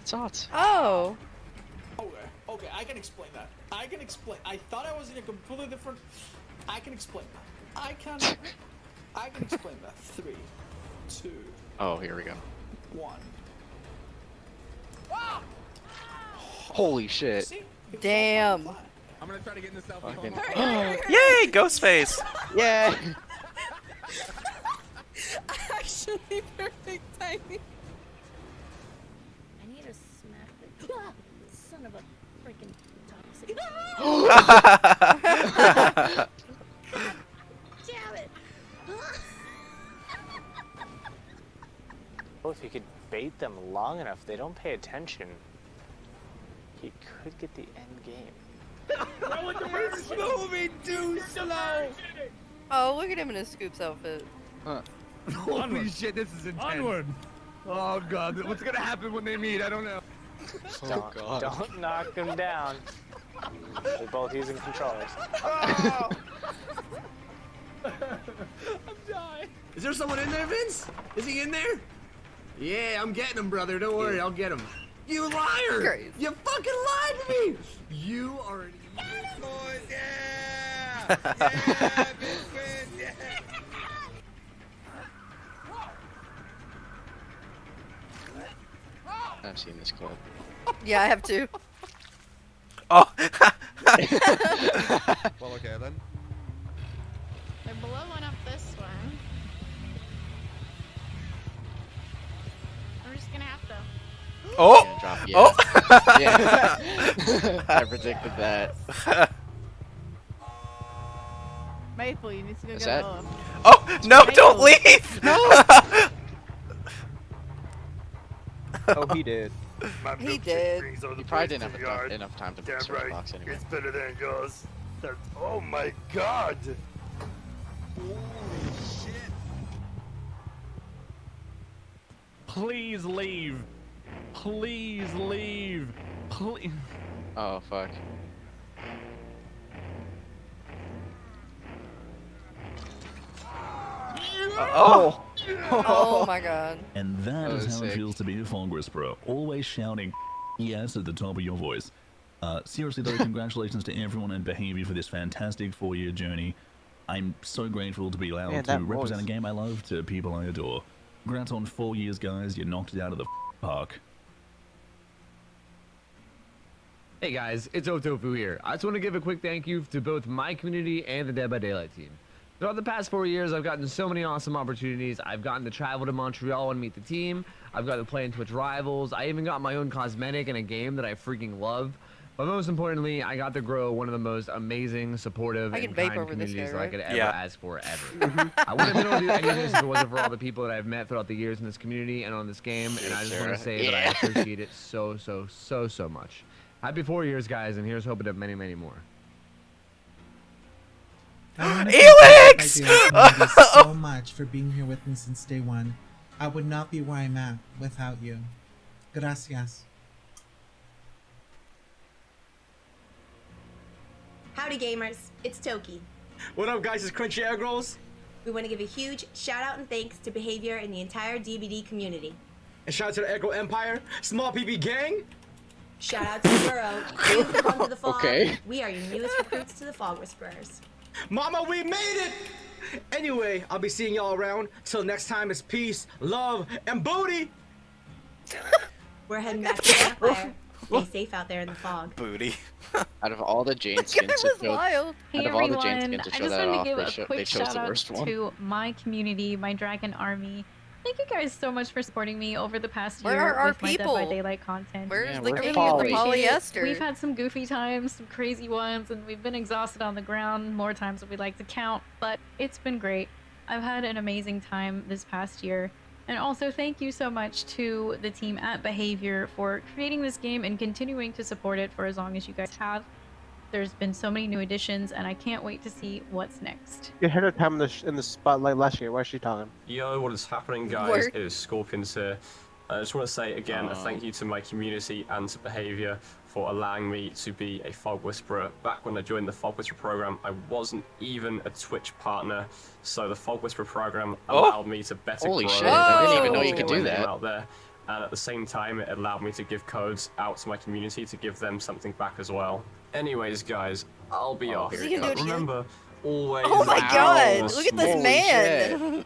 Speaker 2: Thoughts.
Speaker 3: Oh.
Speaker 14: Okay, I can explain that. I thought I was in a completely different. I can explain that. I can explain that. 3, 2.
Speaker 2: Oh, here we go.
Speaker 14: 1.
Speaker 2: Holy shit.
Speaker 14: See?
Speaker 3: Damn.
Speaker 10: I'm gonna try to get in the selfie.
Speaker 2: Fucking-
Speaker 1: Yay, Ghostface!
Speaker 2: Yeah.
Speaker 15: Actually, very tiny.
Speaker 16: I need to smack the son of a freaking toxic. Damn it!
Speaker 5: Well, if you could bait them long enough, they don't pay attention. He could get the end game.
Speaker 10: It's moving too slow.
Speaker 3: Oh, look at him in his Scoops outfit.
Speaker 10: Holy shit, this is intense. Onward. Oh god, what's gonna happen when they meet? I don't know.
Speaker 5: Don't knock them down. They're both using controllers.
Speaker 10: Oh.
Speaker 14: I'm dying.
Speaker 10: Is there someone in there, Vince? Is he in there? Yeah, I'm getting him, brother. Don't worry, I'll get him. You liar!
Speaker 3: Great.
Speaker 10: You fucking lied to me! You are an idiot, boys! Yeah! Yeah, big win! Yeah!
Speaker 2: I've seen this clip.
Speaker 3: Yeah, I have too.
Speaker 1: Oh!
Speaker 10: Well, okay then.
Speaker 16: They're blowing up this one. I'm just gonna have to.
Speaker 1: Oh!
Speaker 2: Gonna drop, yeah.
Speaker 1: Oh!
Speaker 2: Yeah. I predicted that.
Speaker 15: Maple, you need to go
Speaker 2: What's
Speaker 15: get
Speaker 2: that?
Speaker 15: off.
Speaker 1: Oh! No, don't leave!
Speaker 2: No!
Speaker 5: Oh, he did.
Speaker 3: He did.
Speaker 2: You probably didn't have enough time to fix the box anyway.
Speaker 13: It's better than yours. Oh my god!
Speaker 10: Holy shit.
Speaker 17: Please leave. Please leave. Please.
Speaker 2: Oh, fuck.
Speaker 1: Oh!
Speaker 3: Oh my god.
Speaker 18: And that
Speaker 2: Oh,
Speaker 18: is how
Speaker 2: sick.
Speaker 18: it feels to be a fog whisperer, always shouting yes at the top of your voice. Seriously though, congratulations to everyone in Behavior for this fantastic 4-year journey. I'm so grateful to be allowed
Speaker 5: Man,
Speaker 18: to
Speaker 5: that
Speaker 18: represent
Speaker 5: voice.
Speaker 18: a game I love to people I adore. Congrats on 4 years, guys. You knocked it out of the park.
Speaker 19: Hey guys, it's Otofu here. I just want to give a quick thank you to both my community and the Dead by Daylight team. Throughout the past 4 years, I've gotten so many awesome opportunities. I've gotten to travel to Montreal and meet the team. I've got to play in Twitch Rivals. I even got my own cosmetic in a game that I freaking love. But most importantly, I got to grow one of the most amazing, supportive,
Speaker 3: I can
Speaker 19: and
Speaker 3: vape
Speaker 19: kind
Speaker 3: over this
Speaker 19: communities
Speaker 3: guy,
Speaker 19: that I
Speaker 3: right?
Speaker 19: could ever
Speaker 1: Yeah.
Speaker 19: ask for ever. I wouldn't have been able to do any of this if it wasn't for all the people that I've met throughout the years in this community and on this game. And I just want to say that I appreciate it so much. Happy 4 years, guys, and here's hoping to many, many more.
Speaker 1: Elix!
Speaker 20: Thank you so much for being here with me since day one. I would not be where I'm at without you. Gracias.
Speaker 21: Howdy gamers, it's Toki.
Speaker 10: What up guys, it's Crunchy Egg Rolls.
Speaker 21: We want to give a huge shout out and thanks to Behavior and the entire DBD community.
Speaker 10: And shout out to the Echo Empire, Small PB Gang.
Speaker 21: Shout out to the Burrow. Thanks for coming to the Fog.
Speaker 10: Okay.
Speaker 21: We are your newest recruits to the Fog Whisperers.
Speaker 10: Mama, we made it! Anyway, I'll be seeing y'all around. Till next time, it's peace, love, and booty!
Speaker 21: We're heading back to the campfire. Stay safe out there in the fog.
Speaker 1: Booty.
Speaker 2: Out of all the Jane skins to show, out
Speaker 22: Hey
Speaker 2: of all the Jane
Speaker 22: everyone,
Speaker 2: skins to
Speaker 22: I
Speaker 2: show
Speaker 22: just
Speaker 2: that
Speaker 22: wanted
Speaker 2: off,
Speaker 22: to give
Speaker 2: they,
Speaker 22: a
Speaker 2: they
Speaker 22: quick
Speaker 2: chose
Speaker 22: shout
Speaker 2: the
Speaker 22: out
Speaker 2: worst one.
Speaker 22: to my community, my dragon army.
Speaker 4: Thank you guys so much for supporting me over the past
Speaker 3: Where
Speaker 4: year
Speaker 3: are our
Speaker 4: with my Dead by
Speaker 3: people?
Speaker 4: Daylight content.
Speaker 3: Where's the
Speaker 4: I
Speaker 3: king
Speaker 4: really
Speaker 3: of the
Speaker 4: appreciate it.
Speaker 3: polyester?
Speaker 4: We've had some goofy times, some crazy ones, and we've been exhausted on the ground more times than we'd like to count, but it's been great. I've had an amazing time this past year. And also thank you so much to the team at Behavior for creating this game and continuing to support it for as long as you guys have. There's been so many new additions, and I can't wait to see what's next.
Speaker 5: You had her time in the spotlight last year. Why is she talking?
Speaker 22: Yo, what is happening, guys?
Speaker 3: Word.
Speaker 22: It is Scorpions here. I just want to say again a thank you to my community and to Behavior for allowing me to be a Fog Whisperer. Back when I joined the Fog Whisperer program, I wasn't even a Twitch partner, so the Fog Whisperer program allowed me to better
Speaker 2: Holy
Speaker 22: grow
Speaker 2: shit, I didn't even know you
Speaker 22: and
Speaker 2: could
Speaker 22: get
Speaker 2: do
Speaker 22: my name
Speaker 2: that.
Speaker 22: out there. And at the same time, it allowed me to give codes out to my community to give them something back as well. Anyways, guys, I'll be off.
Speaker 3: Is he gonna do it again?
Speaker 22: Remember, always.
Speaker 3: Oh my god!
Speaker 22: always
Speaker 3: Look at this
Speaker 22: small.
Speaker 3: man!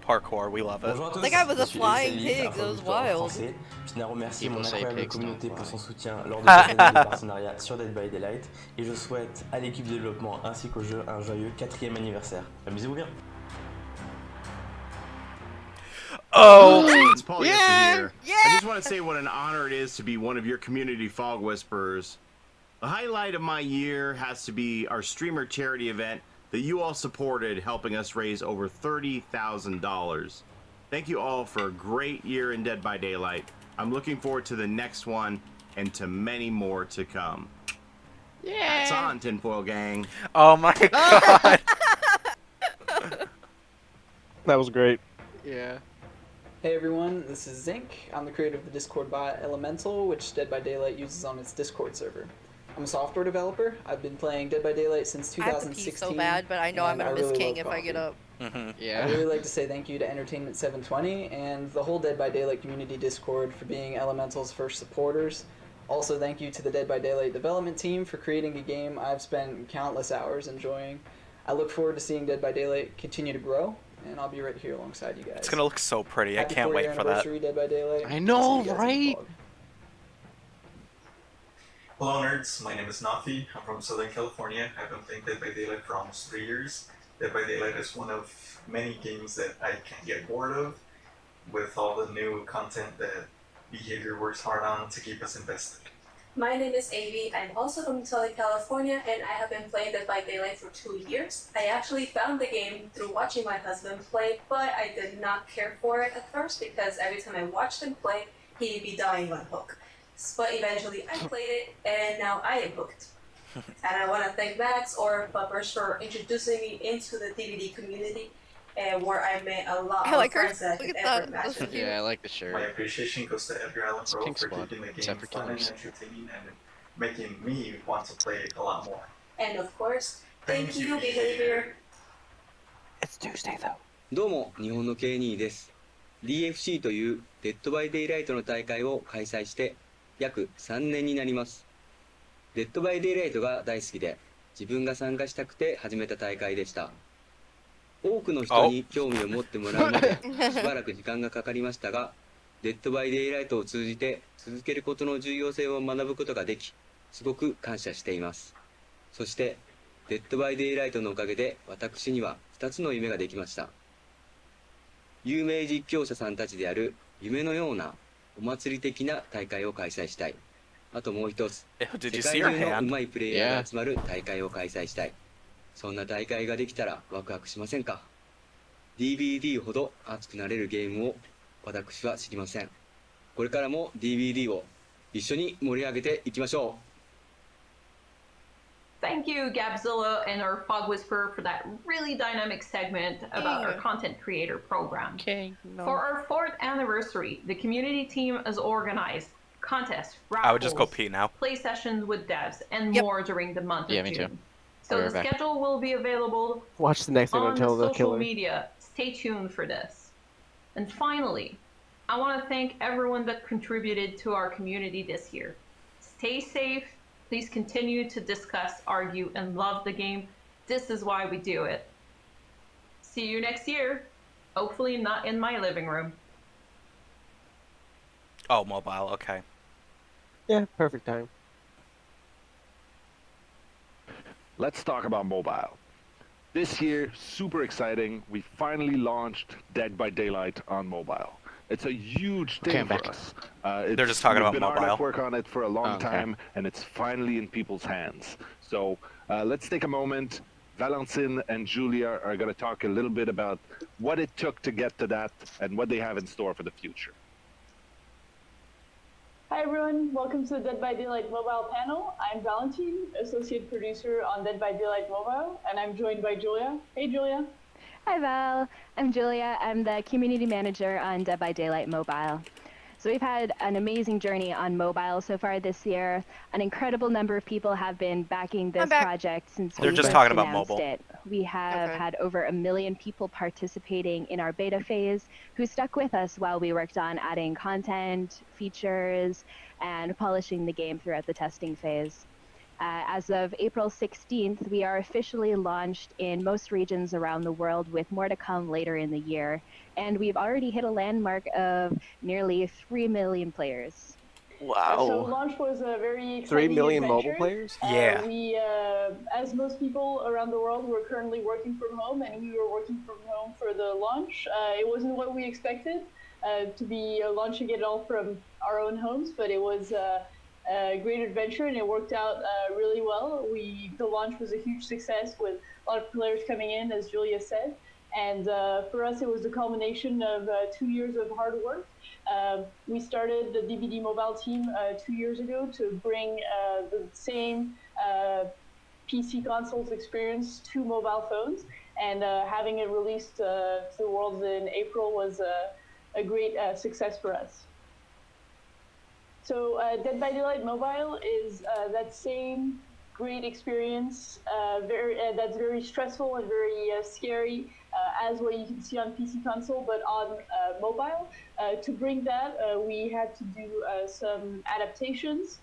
Speaker 1: Parkour, we love it.
Speaker 3: That guy was a flying pig, that was wild.
Speaker 23: Je tiens à remercier mon
Speaker 2: People say
Speaker 23: incroyable
Speaker 2: pigs don't
Speaker 23: communauté pour
Speaker 2: fly.
Speaker 23: son soutien lors de cette année de partenariat sur Dead by Daylight et je souhaite à l'équipe de développement ainsi qu'au jeu un joyeux 4e anniversaire. Amusez-vous bien.
Speaker 1: Oh!
Speaker 24: It's Polyester here. I just want to say what an honor it is to be one of your community Fog Whisperers. The highlight of my year has to be our streamer charity event that you all supported, helping us raise over $30,000. Thank you all for a great year in Dead by Daylight. I'm looking forward to the next one and to many more to come.
Speaker 2: Yeah.
Speaker 24: That's on, Tinfoil Gang.
Speaker 1: Oh my god.
Speaker 5: That was great.
Speaker 2: Yeah.
Speaker 25: Hey everyone, this is Zinc. I'm the creator of the Discord bot Elemental, which Dead by Daylight uses on its Discord server. I'm a software developer. I've been playing Dead by Daylight since
Speaker 3: I have to
Speaker 25: 2016.
Speaker 3: pee so bad, but I know I'm gonna
Speaker 25: and
Speaker 3: miss
Speaker 25: really
Speaker 3: King
Speaker 25: love
Speaker 3: if I get
Speaker 25: coffee.
Speaker 3: up.
Speaker 2: Yeah.
Speaker 25: I'd really like to say thank you to Entertainment 720 and the whole Dead by Daylight community Discord for being Elemental's first supporters. Also, thank you to the Dead by Daylight development team for creating a game I've spent countless hours enjoying. I look forward to seeing Dead by Daylight continue to grow, and I'll be right here alongside you guys.
Speaker 1: It's gonna look so pretty.
Speaker 25: Happy
Speaker 1: I can't
Speaker 25: 4-year
Speaker 1: wait for that.
Speaker 25: anniversary, Dead by Daylight.
Speaker 2: I know,
Speaker 25: I'll see you guys in the
Speaker 2: right?
Speaker 25: vlog.
Speaker 26: Hello nerds, my name is Nafi, I'm from Southern California. I've been playing Dead by Daylight for almost 3 years. Dead by Daylight is one of many games that I can't get bored of, with all the new content that Behavior works hard on to keep us invested.
Speaker 27: My name is Avi. I'm also from Southern California and I have been playing Dead by Daylight for 2 years. I actually found the game through watching my husband play, but I did not care for it at first because every time I watched him play, he'd be dying on hook. But eventually I played it and now I am hooked. And I want to thank Max or Bubbers for introducing me into the DVD community where I met a lot of friends that I could ever imagine.
Speaker 2: Yeah, I like the shirt.
Speaker 26: My appreciation goes to Edgar Allan Poe
Speaker 2: Pink
Speaker 26: for
Speaker 2: Squad,
Speaker 26: keeping the game
Speaker 2: except for
Speaker 26: fun and
Speaker 2: killers.
Speaker 26: entertaining and making me want to play it a lot more.
Speaker 27: And of course, thank you, Behavior.
Speaker 5: It's Tuesday though.
Speaker 28: どうも、日本の K2 です。DFC というデッドバイデイライトの大会を開催して約3年になります。デッドバイデイライトが大好きで、自分が参加したくて始めた大会でした。多くの人に興味を持ってもらうまでしばらく時間がかかりましたが、デッドバイデイライトを通じて続けることの重要性を学ぶことができ、すごく感謝しています。そして、デッドバイデイライトのおかげで私には2つの夢ができました。有名実況者さんたちである夢のようなお祭り的な大会を開催したい。あともう一つ、世界中のうまいプレイヤーが集まる大会を開催したい。そんな大会ができたらワクワクしませんか？ DVD ほど熱くなれるゲームを私は知りません。これからも DVD を一緒に盛り上げていきましょう。
Speaker 11: Thank you, Gabzilla and our Fog Whisperer, for that really dynamic segment about our content creator program. For our 4th anniversary, the community team has organized contests,
Speaker 1: I would just go
Speaker 11: raffles,
Speaker 1: pee now.
Speaker 11: play sessions with devs, and more during the month
Speaker 1: Yeah,
Speaker 11: of
Speaker 1: me
Speaker 11: June.
Speaker 1: too.
Speaker 11: So
Speaker 1: I'll be
Speaker 11: the
Speaker 1: right back.
Speaker 11: schedule will be available
Speaker 5: Watch the next thing
Speaker 11: on
Speaker 5: until the
Speaker 11: social
Speaker 5: killer.
Speaker 11: media. Stay tuned for this. And finally, I want to thank everyone that contributed to our community this year. Stay safe. Please continue to discuss, argue, and love the game. This is why we do it. See you next year. Hopefully not in my living room.
Speaker 1: Oh, mobile, okay.
Speaker 5: Yeah, perfect time.
Speaker 6: Let's talk about mobile. This year, super exciting. We finally launched Dead by Daylight on mobile. It's a huge thing for us.
Speaker 1: They're just talking about
Speaker 6: we've been
Speaker 1: mobile.
Speaker 6: hard at work on it for a long time, and it's finally in people's hands. So let's take a moment. Valentine and Julia are going to talk a little bit about what it took to get to that and what they have in store for the future.
Speaker 7: Hi everyone, welcome to the Dead by Daylight mobile panel. I'm Valentine, associate producer on Dead by Daylight mobile, and I'm joined by Julia. Hey Julia.
Speaker 8: Hi Val, I'm Julia. I'm the community manager on Dead by Daylight mobile. So we've had an amazing journey on mobile so far this year. An incredible number of people have been backing this project since we
Speaker 1: just
Speaker 8: first
Speaker 1: talking about
Speaker 8: announced
Speaker 1: mobile.
Speaker 8: it. We have had over 1 million people participating in our beta phase who stuck with us while we worked on adding content, features, and polishing the game throughout the testing phase. As of April 16th, we are officially launched in most regions around the world, with more to come later in the year. And we've already hit a landmark of nearly 3 million players.
Speaker 5: Wow.
Speaker 7: So launch was a very exciting
Speaker 5: 3 million
Speaker 7: adventure.
Speaker 5: mobile players?
Speaker 1: Yeah.
Speaker 7: We, as most people around the world, we're currently working from home, and we were working from home for the launch. It wasn't what we expected to be launching it all from our own homes, but it was a great adventure, and it worked out really well. The launch was a huge success with a lot of players coming in, as Julia said. And for us, it was a culmination of 2 years of hard work. We started the DBD mobile team 2 years ago to bring the same PC consoles experience to mobile phones. And having it released to the world in April was a great success for us. So Dead by Daylight Mobile is that same great experience, that's very stressful and very scary, as what you can see on PC console, but on mobile. To bring that, we had to do some adaptations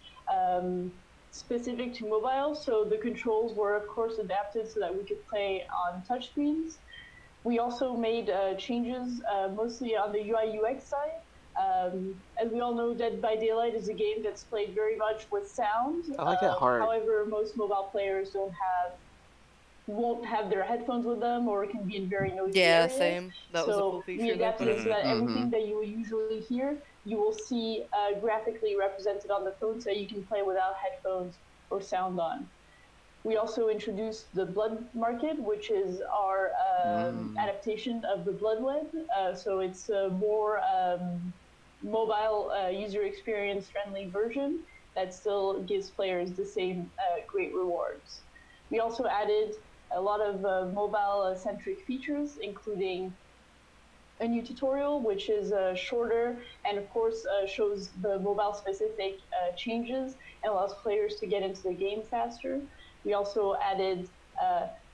Speaker 7: specific to mobile. So the controls were, of course, adapted so that we could play on touchscreens. We also made changes mostly on the UI UX side. As we all know, Dead by Daylight is a game that's played very much with sound.
Speaker 5: I like that hard.
Speaker 7: However, most mobile players won't have their headphones with them, or can be in very noisy areas.
Speaker 3: Same. That was a cool feature.
Speaker 7: We adapted it so that everything that you will usually hear, you will see graphically represented on the phone, so you can play without headphones or sound on. We also introduced the Blood Market, which is our adaptation of the Blood Web. So it's a more mobile user experience friendly version that still gives players the same great rewards. We also added a lot of mobile centric features, including a new tutorial, which is shorter and of course shows the mobile specific changes and allows players to get into the game faster. We also added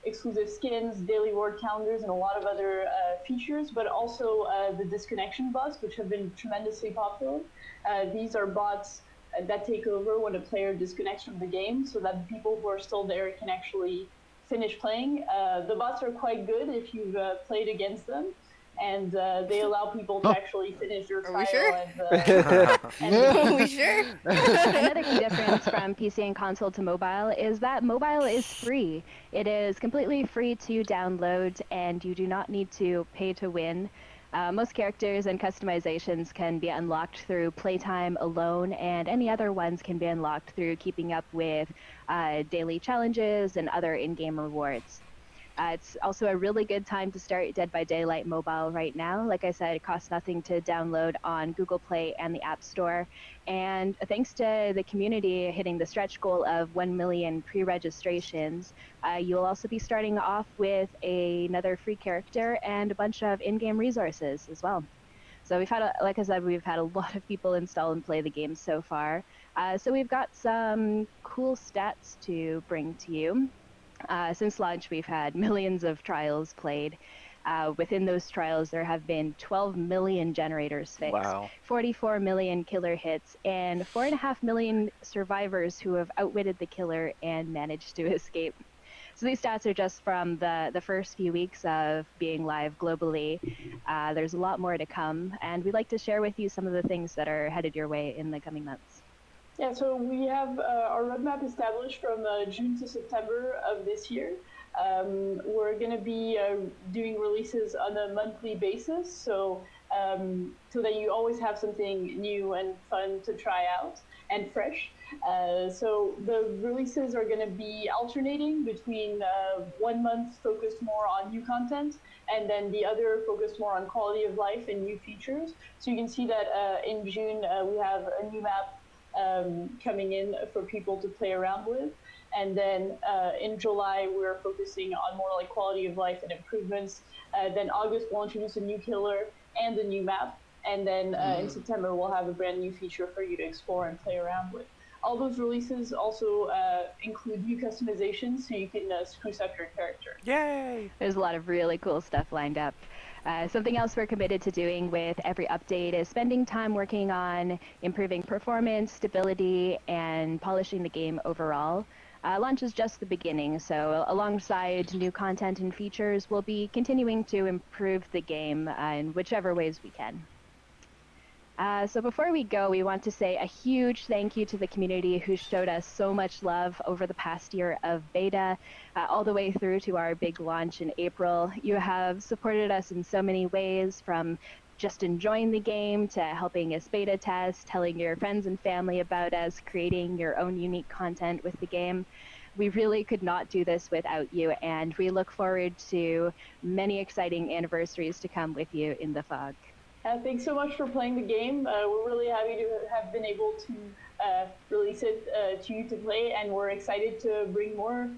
Speaker 7: exclusive skins, daily word calendars, and a lot of other features, but also the disconnection bots, which have been tremendously popular. These are bots that take over when a player disconnects from the game, so that the people who are still there can actually finish playing. The bots are quite good if you've played against them, and they allow people to actually finish their trial.
Speaker 3: Are we sure?
Speaker 7: Are
Speaker 3: we sure?
Speaker 8: Another key difference from PC and console to mobile is that mobile is free. It is completely free to download, and you do not need to pay to win. Most characters and customizations can be unlocked through playtime alone, and any other ones can be unlocked through keeping up with daily challenges and other in-game rewards. It's also a really good time to start Dead by Daylight Mobile right now. Like I said, it costs nothing to download on Google Play and the App Store. And thanks to the community hitting the stretch goal of 1 million pre-registrations, you'll also be starting off with another free character and a bunch of in-game resources as well. So we've had, like I said, we've had a lot of people install and play the game so far. So we've got some cool stats to bring to you. Since launch, we've had millions of trials played. Within those trials, there have been 12 million generators fixed,
Speaker 5: Wow.
Speaker 8: 44 million killer hits, and 4.5 million survivors who have outwitted the killer and managed to escape. So these stats are just from the first few weeks of being live globally. There's a lot more to come, and we'd like to share with you some of the things that are headed your way in the coming months.
Speaker 7: Yeah, so we have our roadmap established from June to September of this year. We're going to be doing releases on a monthly basis, so that you always have something new and fun to try out and fresh. So the releases are going to be alternating between 1 month focused more on new content, and then the other focused more on quality of life and new features. So you can see that in June we have a new map coming in for people to play around with. And then in July, we're focusing on more like quality of life and improvements. Then August, we'll introduce a new killer and a new map. And then in September, we'll have a brand new feature for you to explore and play around with. All those releases also include new customizations, so you can spruce up your character.
Speaker 1: Yay!
Speaker 8: There's a lot of really cool stuff lined up. Something else we're committed to doing with every update is spending time working on improving performance, stability, and polishing the game overall. Launch is just the beginning, so alongside new content and features, we'll be continuing to improve the game in whichever ways we can. So before we go, we want to say a huge thank you to the community who showed us so much love over the past year of beta, all the way through to our big launch in April. You have supported us in so many ways, from just enjoying the game to helping us beta test, telling your friends and family about us, creating your own unique content with the game. We really could not do this without you, and we look forward to many exciting anniversaries to come with you in the fog.
Speaker 7: Thanks so much for playing the game. We're really happy to have been able to release it to you to play, and we're excited to bring more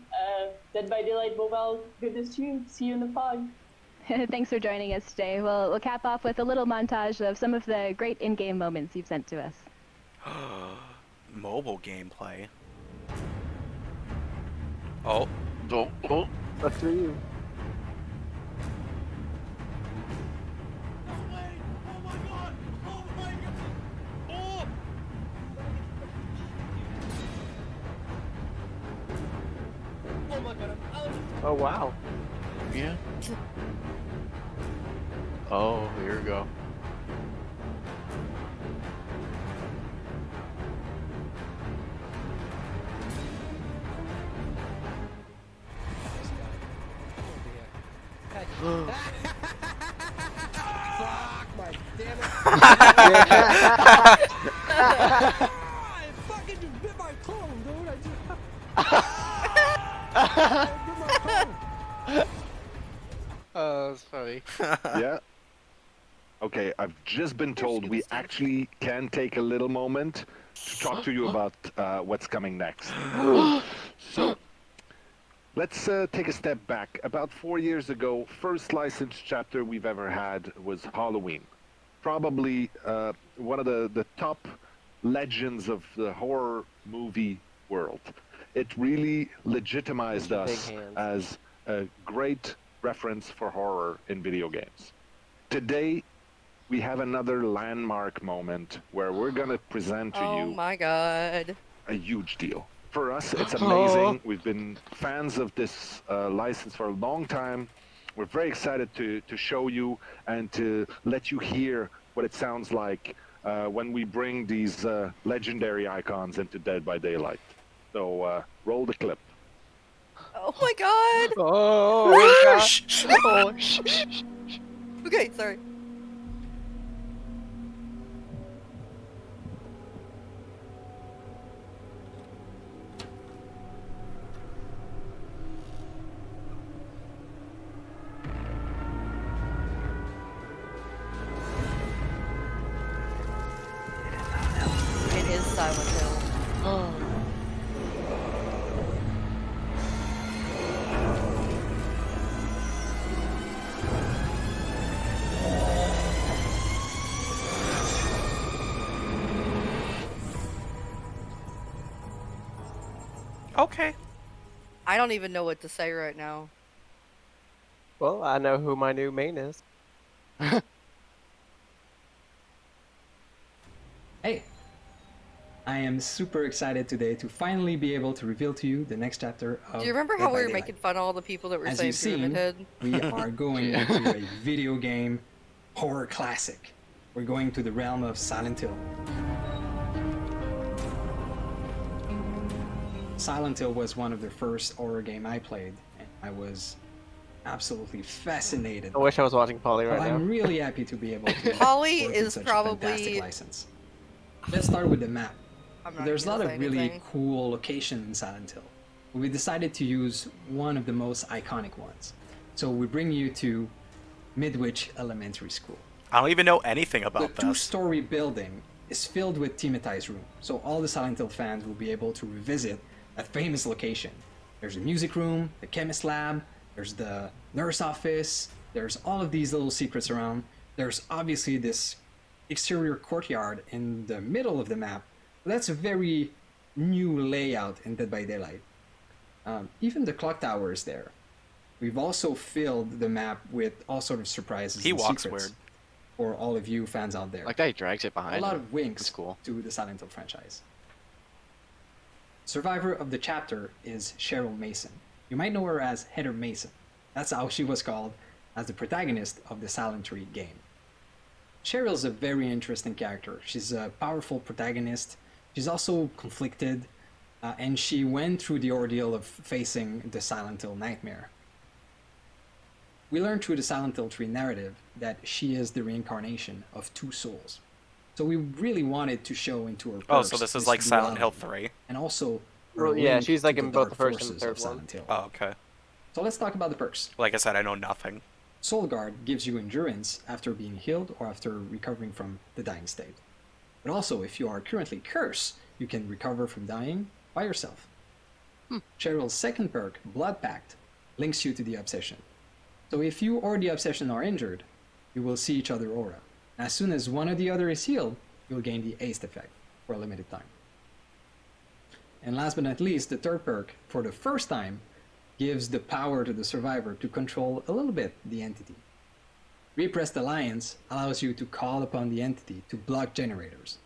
Speaker 7: Dead by Daylight mobile goodness to you. See you in the fog.
Speaker 8: Thanks for joining us today. We'll cap off with a little montage of some of the great in-game moments you've sent to us.
Speaker 1: Mobile gameplay. Oh.
Speaker 5: That's for you. Oh wow.
Speaker 2: Yeah. Oh, here we go.
Speaker 10: Fuck my damn it. I fucking just bit my tongue, dude.
Speaker 2: Oh, that's funny.
Speaker 6: Yeah. Okay, I've just been told we actually can take a little moment to talk to you about what's coming next. So, let's take a step back. About 4 years ago, first licensed chapter we've ever had was Halloween. Probably one of the top legends of the horror movie world. It really legitimized us as a great reference for horror in video games. Today, we have another landmark moment where we're going to present to you
Speaker 3: Oh my god.
Speaker 6: a huge deal. For us, it's amazing. We've been fans of this license for a long time. We're very excited to show you and to let you hear what it sounds like when we bring these legendary icons into Dead by Daylight. So roll the clip.
Speaker 3: Oh my god!
Speaker 5: Oh,
Speaker 3: Shh.
Speaker 2: Oh, shh.
Speaker 3: Okay, sorry. It is Silent Hill.
Speaker 2: Oh.
Speaker 1: Okay.
Speaker 3: I don't even know what to say right now.
Speaker 5: Well, I know who my new main is.
Speaker 9: Hey! I am super excited today to finally be able to reveal to you the next chapter of
Speaker 3: Do you remember
Speaker 9: Dead
Speaker 3: how
Speaker 9: by
Speaker 3: we were
Speaker 9: Daylight.
Speaker 3: making fun of all the people that were
Speaker 9: As
Speaker 3: saying
Speaker 9: you've seen,
Speaker 3: Pinhead?
Speaker 9: we are going into a video game horror classic. We're going to the realm of Silent Hill. Silent Hill was one of the first horror game I played. I was absolutely fascinated.
Speaker 5: I wish I was watching Polly right now.
Speaker 9: I'm really happy to be able to
Speaker 3: Polly
Speaker 9: work
Speaker 3: is
Speaker 9: with such
Speaker 3: probably
Speaker 9: a fantastic license. Let's start with the map. There's a lot of really cool locations in Silent Hill. We decided to use one of the most iconic ones. So we bring you to Midwich Elementary School.
Speaker 1: I don't even know anything about
Speaker 9: this. The two-story building is filled with thematized rooms, so all the Silent Hill fans will be able to revisit a famous location. There's a music room, the chemist lab, there's the nurse office, there's all of these little secrets around. There's obviously this exterior courtyard in the middle of the map. That's a very new layout in Dead by Daylight. Even the clock tower is there. We've also filled the map with all sort of surprises and secrets
Speaker 2: weird.
Speaker 9: For all of you fans out there.
Speaker 2: Like that he drags it behind.
Speaker 9: A lot
Speaker 2: him.
Speaker 9: of winks
Speaker 2: That's cool.
Speaker 9: to the Silent Hill franchise. Survivor of the chapter is Cheryl Mason. You might know her as Heather Mason. That's how she was called as the protagonist of the Silent Hill game. Cheryl's a very interesting character. She's a powerful protagonist. She's also conflicted, and she went through the ordeal of facing the Silent Hill nightmare. We learn through the Silent Hill 3 narrative that she is the reincarnation of two souls. So we really wanted to show into her.
Speaker 1: Oh, so this is like Silent Hill 3.
Speaker 9: And also,
Speaker 5: well, yeah, she's like in both the first and the third one.
Speaker 1: Oh, okay.
Speaker 9: So let's talk about the perks.
Speaker 1: Like I said, I know nothing.
Speaker 9: Soul Guard gives you endurance after being healed or after recovering from the dying state. But also, if you are currently cursed, you can recover from dying by yourself. Cheryl's second perk, Blood Pact, links you to the Obsession. So if you or the Obsession are injured, you will see each other aura. As soon as one or the other is healed, you'll gain the haste effect for a limited time. And last but not least, the third perk, for the first time, gives the power to the survivor to control a little bit the entity. Repressed Alliance allows you to call upon the entity to block generators.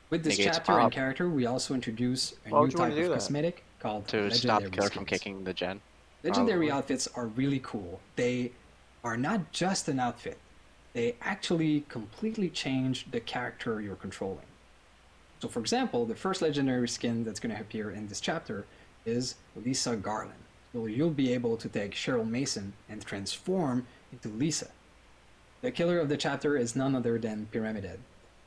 Speaker 9: With this chapter and character, we also introduce a new type of cosmetic called
Speaker 2: to stop the killer from kicking the gen.
Speaker 9: Legendary outfits are really cool. They are not just an outfit. They actually completely change the character you're controlling. So for example, the first legendary skin that's going to appear in this chapter is Lisa Garland. So you'll be able to take Cheryl Mason and transform into Lisa. The killer of the chapter is none other than Pyramid Head.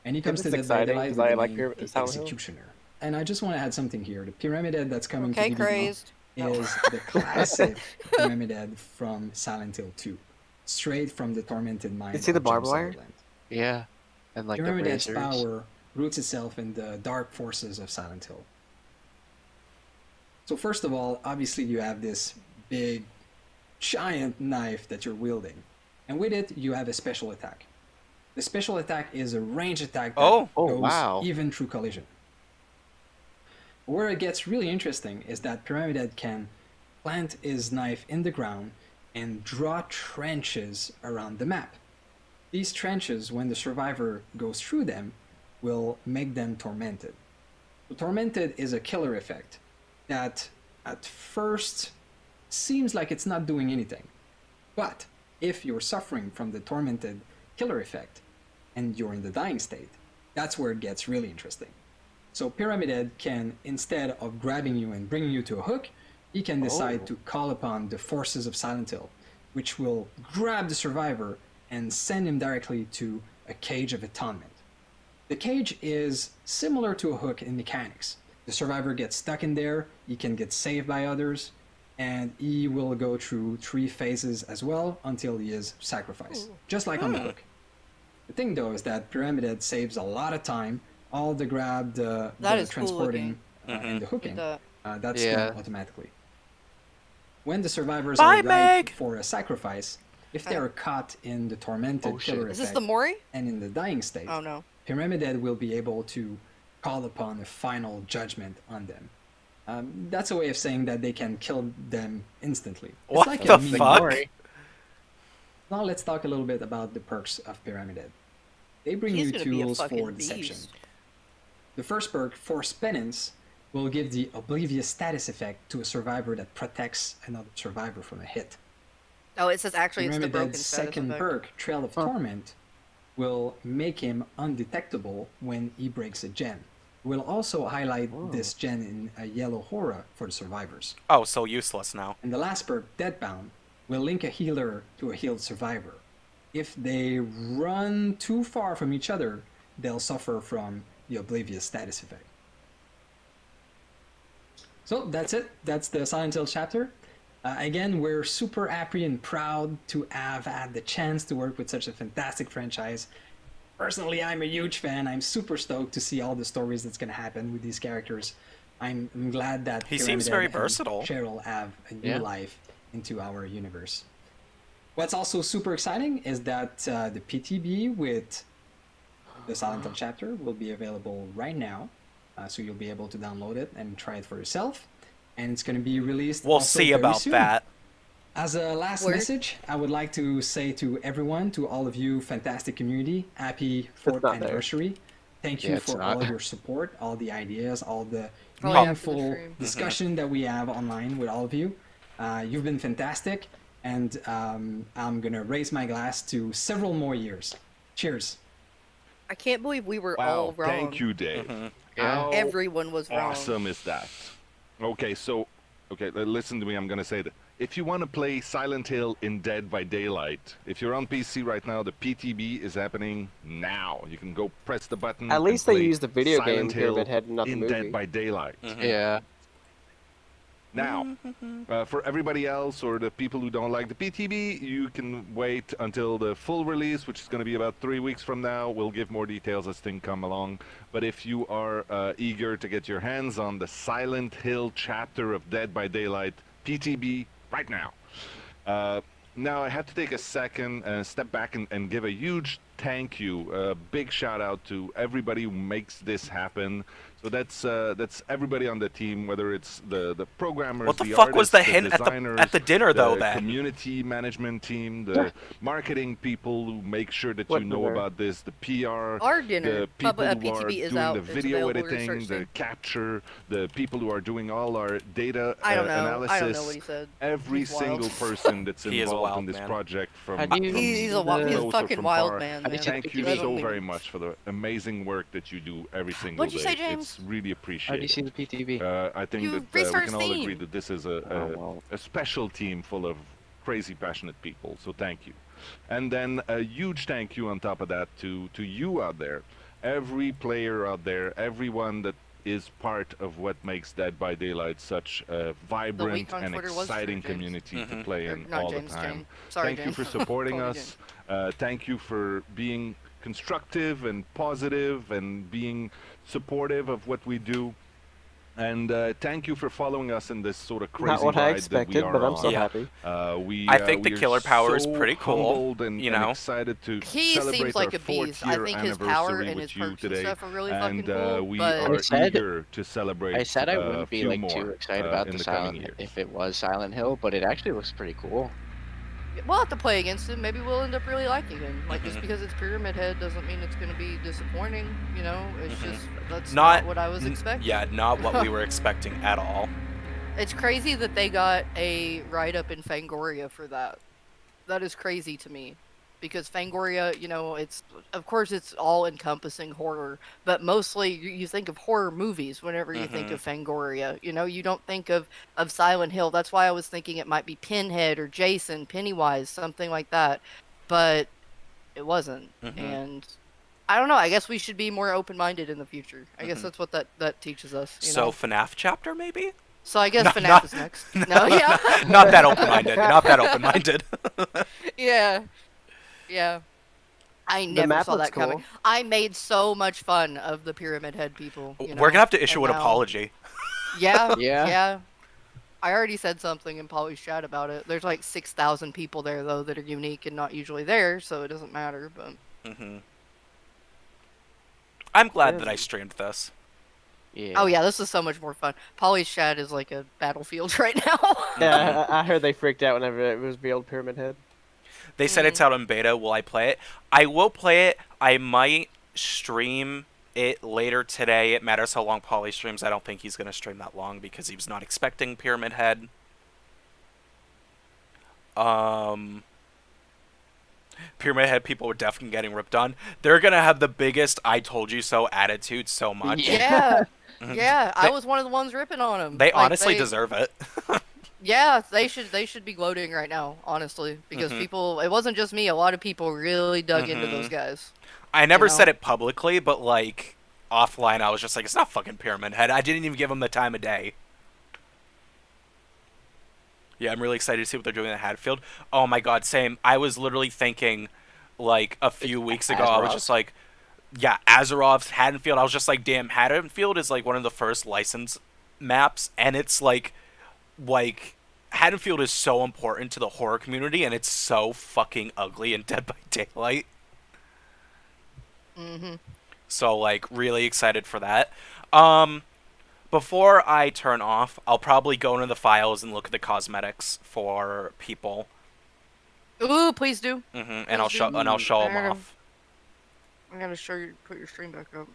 Speaker 9: And he comes to Dead by Daylight with the Executioner. And I just want to add something here. The Pyramid Head that's coming to DVD is the classic Pyramid Head from Silent Hill 2. Straight from the tormented mind.
Speaker 5: You see the barbed wire?
Speaker 2: Yeah. And like
Speaker 9: Pyramid
Speaker 2: the
Speaker 9: Head's
Speaker 2: razors.
Speaker 9: power roots itself in the dark forces of Silent Hill. So first of all, obviously you have this big, giant knife that you're wielding. And with it, you have a special attack. The special attack is a range attack that goes even through collision. Where it gets really interesting is that Pyramid Head can plant his knife in the ground and draw trenches around the map. These trenches, when the survivor goes through them, will make them tormented. So tormented is a killer effect that at first seems like it's not doing anything. But if you're suffering from the tormented killer effect and you're in the dying state, that's where it gets really interesting. So Pyramid Head can, instead of grabbing you and bringing you to a hook, he can decide to call upon the forces of Silent Hill, which will grab the survivor and send him directly to a cage of atonement. The cage is similar to a hook in mechanics. The survivor gets stuck in there, he can get saved by others, and he will go through 3 phases as well until he is sacrificed, just like on the hook. The thing though is that Pyramid Head saves a lot of time. All the grab, the transporting, and the hooking, that's done automatically. When the survivors are ripe for a sacrifice, if they are caught in the tormented killer effect and in the dying state, Pyramid Head will be able to call upon a final judgment on them. That's a way of saying that they can kill them instantly.
Speaker 1: What
Speaker 9: like
Speaker 1: the fuck?
Speaker 9: Now let's talk a little bit about the perks of Pyramid Head. They bring you tools for deception. The first perk, Force Penance, will give the Oblivious status effect to a survivor that protects another survivor from a hit.
Speaker 3: Oh, it says actually it's the broken
Speaker 9: status
Speaker 3: status
Speaker 9: second
Speaker 3: effect.
Speaker 9: perk, Trail of Torment, will make him undetectable when he breaks a gen. We'll also highlight this gen in a yellow aura for the survivors.
Speaker 1: Oh, so useless now.
Speaker 9: And the last perk, Deadbound, will link a healer to a healed survivor. If they run too far from each other, they'll suffer from the Oblivious status effect. So that's it. That's the Silent Hill chapter. Again, we're super happy and proud to have had the chance to work with such a fantastic franchise. Personally, I'm a huge fan. I'm super stoked to see all the stories that's going to happen with these characters. I'm glad that
Speaker 1: he seems very versatile.
Speaker 9: Cheryl have a new life into our universe. What's also super exciting is that the PTB with the Silent Hill chapter will be available right now. So you'll be able to download it and try it for yourself. And it's going to be released.
Speaker 1: We'll see about that.
Speaker 9: As a last message, I would like to say to everyone, to all of you, fantastic community, happy 4th anniversary. Thank you for all of your support, all the ideas, all the meaningful discussion that we have online with all of you. You've been fantastic, and I'm going to raise my glass to several more years. Cheers.
Speaker 3: I can't believe we were all wrong.
Speaker 6: Thank you, Dave.
Speaker 3: How everyone was wrong.
Speaker 6: Awesome is that? Okay, listen to me. I'm going to say that. If you want to play Silent Hill in Dead by Daylight, if you're on PC right now, the PTB is happening now. You can go press the button.
Speaker 5: At least they use the video
Speaker 6: Silent
Speaker 5: game
Speaker 6: Hill
Speaker 5: Pyramid Head, not the
Speaker 6: in
Speaker 5: movie.
Speaker 6: Dead by Daylight.
Speaker 2: Yeah.
Speaker 6: Now, for everybody else or the people who don't like the PTB, you can wait until the full release, which is going to be about 3 weeks from now. We'll give more details as things come along. But if you are eager to get your hands on the Silent Hill chapter of Dead by Daylight, PTB right now. Now, I have to take a second and step back and give a huge thank you, a big shout out to everybody who makes this happen. So that's everybody on the team, whether it's the programmers,
Speaker 1: what the
Speaker 6: the
Speaker 1: fuck
Speaker 6: artists,
Speaker 1: was the
Speaker 6: the
Speaker 1: hint
Speaker 6: designers,
Speaker 1: at the dinner though?
Speaker 6: the
Speaker 1: Then
Speaker 6: community management team, the marketing people who make sure that you know about this, the PR,
Speaker 3: our dinner,
Speaker 6: the people who are
Speaker 3: PTB is
Speaker 6: doing
Speaker 3: out.
Speaker 6: the video editing, the capture, the people who are doing all our data analysis.
Speaker 3: I don't know what he said.
Speaker 6: Every single person that's involved in this project, from
Speaker 3: he's a fucking wild man.
Speaker 6: Thank you so very much for the amazing work that you do every single
Speaker 3: What'd you say, James?
Speaker 6: It's really appreciated.
Speaker 2: How do you see the PTB?
Speaker 6: I think that we can all agree that this is a special team full of crazy passionate people, so thank you. And then a huge thank you on top of that to you out there, every player out there, everyone that is part of what makes Dead by Daylight such a vibrant and exciting community to play in all the time. Thank you for supporting us. Thank you for being constructive and positive and being supportive of what we do. And thank you for following us in this sort of crazy
Speaker 5: Not what I
Speaker 6: ride
Speaker 5: expected,
Speaker 6: that we are
Speaker 5: but I'm
Speaker 6: on.
Speaker 5: so happy.
Speaker 1: I think the killer power is
Speaker 6: so
Speaker 1: pretty cool.
Speaker 6: Humbled and,
Speaker 1: you know,
Speaker 6: and excited to
Speaker 3: he
Speaker 6: celebrate
Speaker 3: seems like
Speaker 6: our
Speaker 3: a beast. I
Speaker 6: 4th
Speaker 3: think
Speaker 6: year
Speaker 3: his power
Speaker 6: anniversary
Speaker 3: and
Speaker 6: with
Speaker 3: his
Speaker 6: you
Speaker 3: perks and
Speaker 6: today.
Speaker 3: stuff are really
Speaker 6: And
Speaker 3: fucking cool.
Speaker 6: we
Speaker 3: but
Speaker 6: are eager to celebrate.
Speaker 2: I said I wouldn't be
Speaker 6: few
Speaker 2: like
Speaker 6: more,
Speaker 2: too excited about
Speaker 6: in
Speaker 2: the
Speaker 6: coming
Speaker 2: Silent
Speaker 6: years.
Speaker 2: if it was Silent Hill, but it actually looks pretty cool.
Speaker 3: we'll have to play against him. Maybe we'll end up really liking him. Like just because it's Pyramid Head doesn't mean it's going to be disappointing. You know, it's just that's not what I was expecting.
Speaker 1: Yeah, not what we were expecting at all.
Speaker 3: It's crazy that they got a write-up in Fangoria for that. That is crazy to me. Because Fangoria, you know, it's, of course it's all-encompassing horror, but mostly you think of horror movies whenever you think of Fangoria. You know, you don't think of Silent Hill. That's why I was thinking it might be Pinhead or Jason, Pennywise, something like that. But it wasn't. And I don't know, I guess we should be more open-minded in the future. I guess that's what that teaches us. You know?
Speaker 1: FNAF chapter, maybe?
Speaker 3: So I guess FNAF is next. No, yeah.
Speaker 1: Not that open-minded. Not that open-minded.
Speaker 3: Yeah. Yeah. I never saw that coming. I made so much fun of the Pyramid Head people. You know?
Speaker 1: We're gonna have to issue an apology.
Speaker 3: Yeah. Yeah. I already said something in Polly's chat about it. There's like 6,000 people there, though, that are unique and not usually there, so it doesn't matter, but...
Speaker 1: I'm glad that I streamed this.
Speaker 3: Yeah. Oh yeah, this is so much more fun. Polly's chat is like a battlefield right now.
Speaker 5: Yeah, I heard they freaked out whenever it was revealed Pyramid Head.
Speaker 1: They said it's out in beta. Will I play it? I will play it. I might stream it later today. It matters how long Polly streams. I don't think he's going to stream that long because he was not expecting Pyramid Head. Pyramid Head people were definitely getting ripped on. They're gonna have the biggest "I told you so" attitude so much.
Speaker 3: Yeah, yeah. I was one of the ones ripping on them.
Speaker 1: They honestly deserve it.
Speaker 3: Yeah, they should be gloating right now, honestly, because people. It wasn't just me. A lot of people really dug into those guys.
Speaker 1: I never said it publicly, but like offline, I was just like, it's not fucking Pyramid Head. I didn't even give them the time of day. Yeah, I'm really excited to see what they're doing at Hadfield. Oh my god, same. I was literally thinking, like, a few weeks ago, I was just like, yeah, Azeroth's Haddonfield. I was just like, damn, Haddonfield is like one of the first licensed maps, and it's like Haddonfield is so important to the horror community, and it's so fucking ugly in Dead by Daylight. So, like, really excited for that. Before I turn off, I'll probably go into the files and look at the cosmetics for people.
Speaker 3: Ooh, please do.
Speaker 1: And I'll show them off.
Speaker 3: I'm gonna show you. Put your stream back up.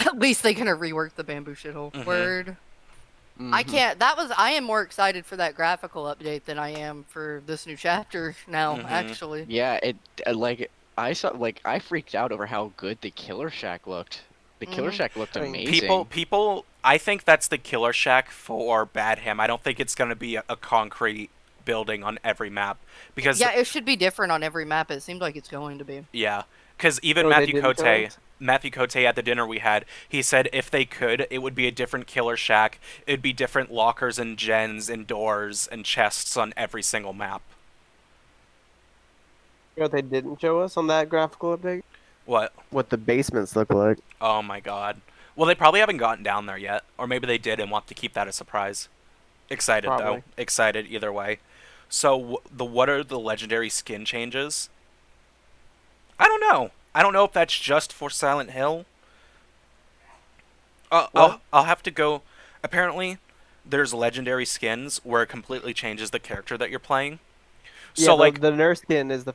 Speaker 3: At least they gonna rework the bamboo shithole. Word. I am more excited for that graphical update than I am for this new chapter now, actually.
Speaker 2: Yeah, I freaked out over how good the Killer Shack looked. The Killer Shack looked amazing.
Speaker 1: People, I think that's the Killer Shack for Badham. I don't think it's going to be a concrete building on every map. Because
Speaker 3: yeah, it should be different on every map. It seemed like it's going to be.
Speaker 1: Yeah, because even Matthew Cote at the dinner we had, he said if they could, it would be a different Killer Shack. It'd be different lockers and gens and doors and chests on every single map.
Speaker 5: You know what they didn't show us on that graphical update?
Speaker 1: What?
Speaker 5: What the basements look like.
Speaker 1: Oh my god. Well, they probably haven't gotten down there yet. Or maybe they did and want to keep that a surprise. Excited, though. Excited either way. So, what are the legendary skin changes? I don't know. I don't know if that's just for Silent Hill. I'll have to go. Apparently, there's legendary skins where it completely changes the character that you're playing.
Speaker 5: Yeah, so, like, the nurse skin is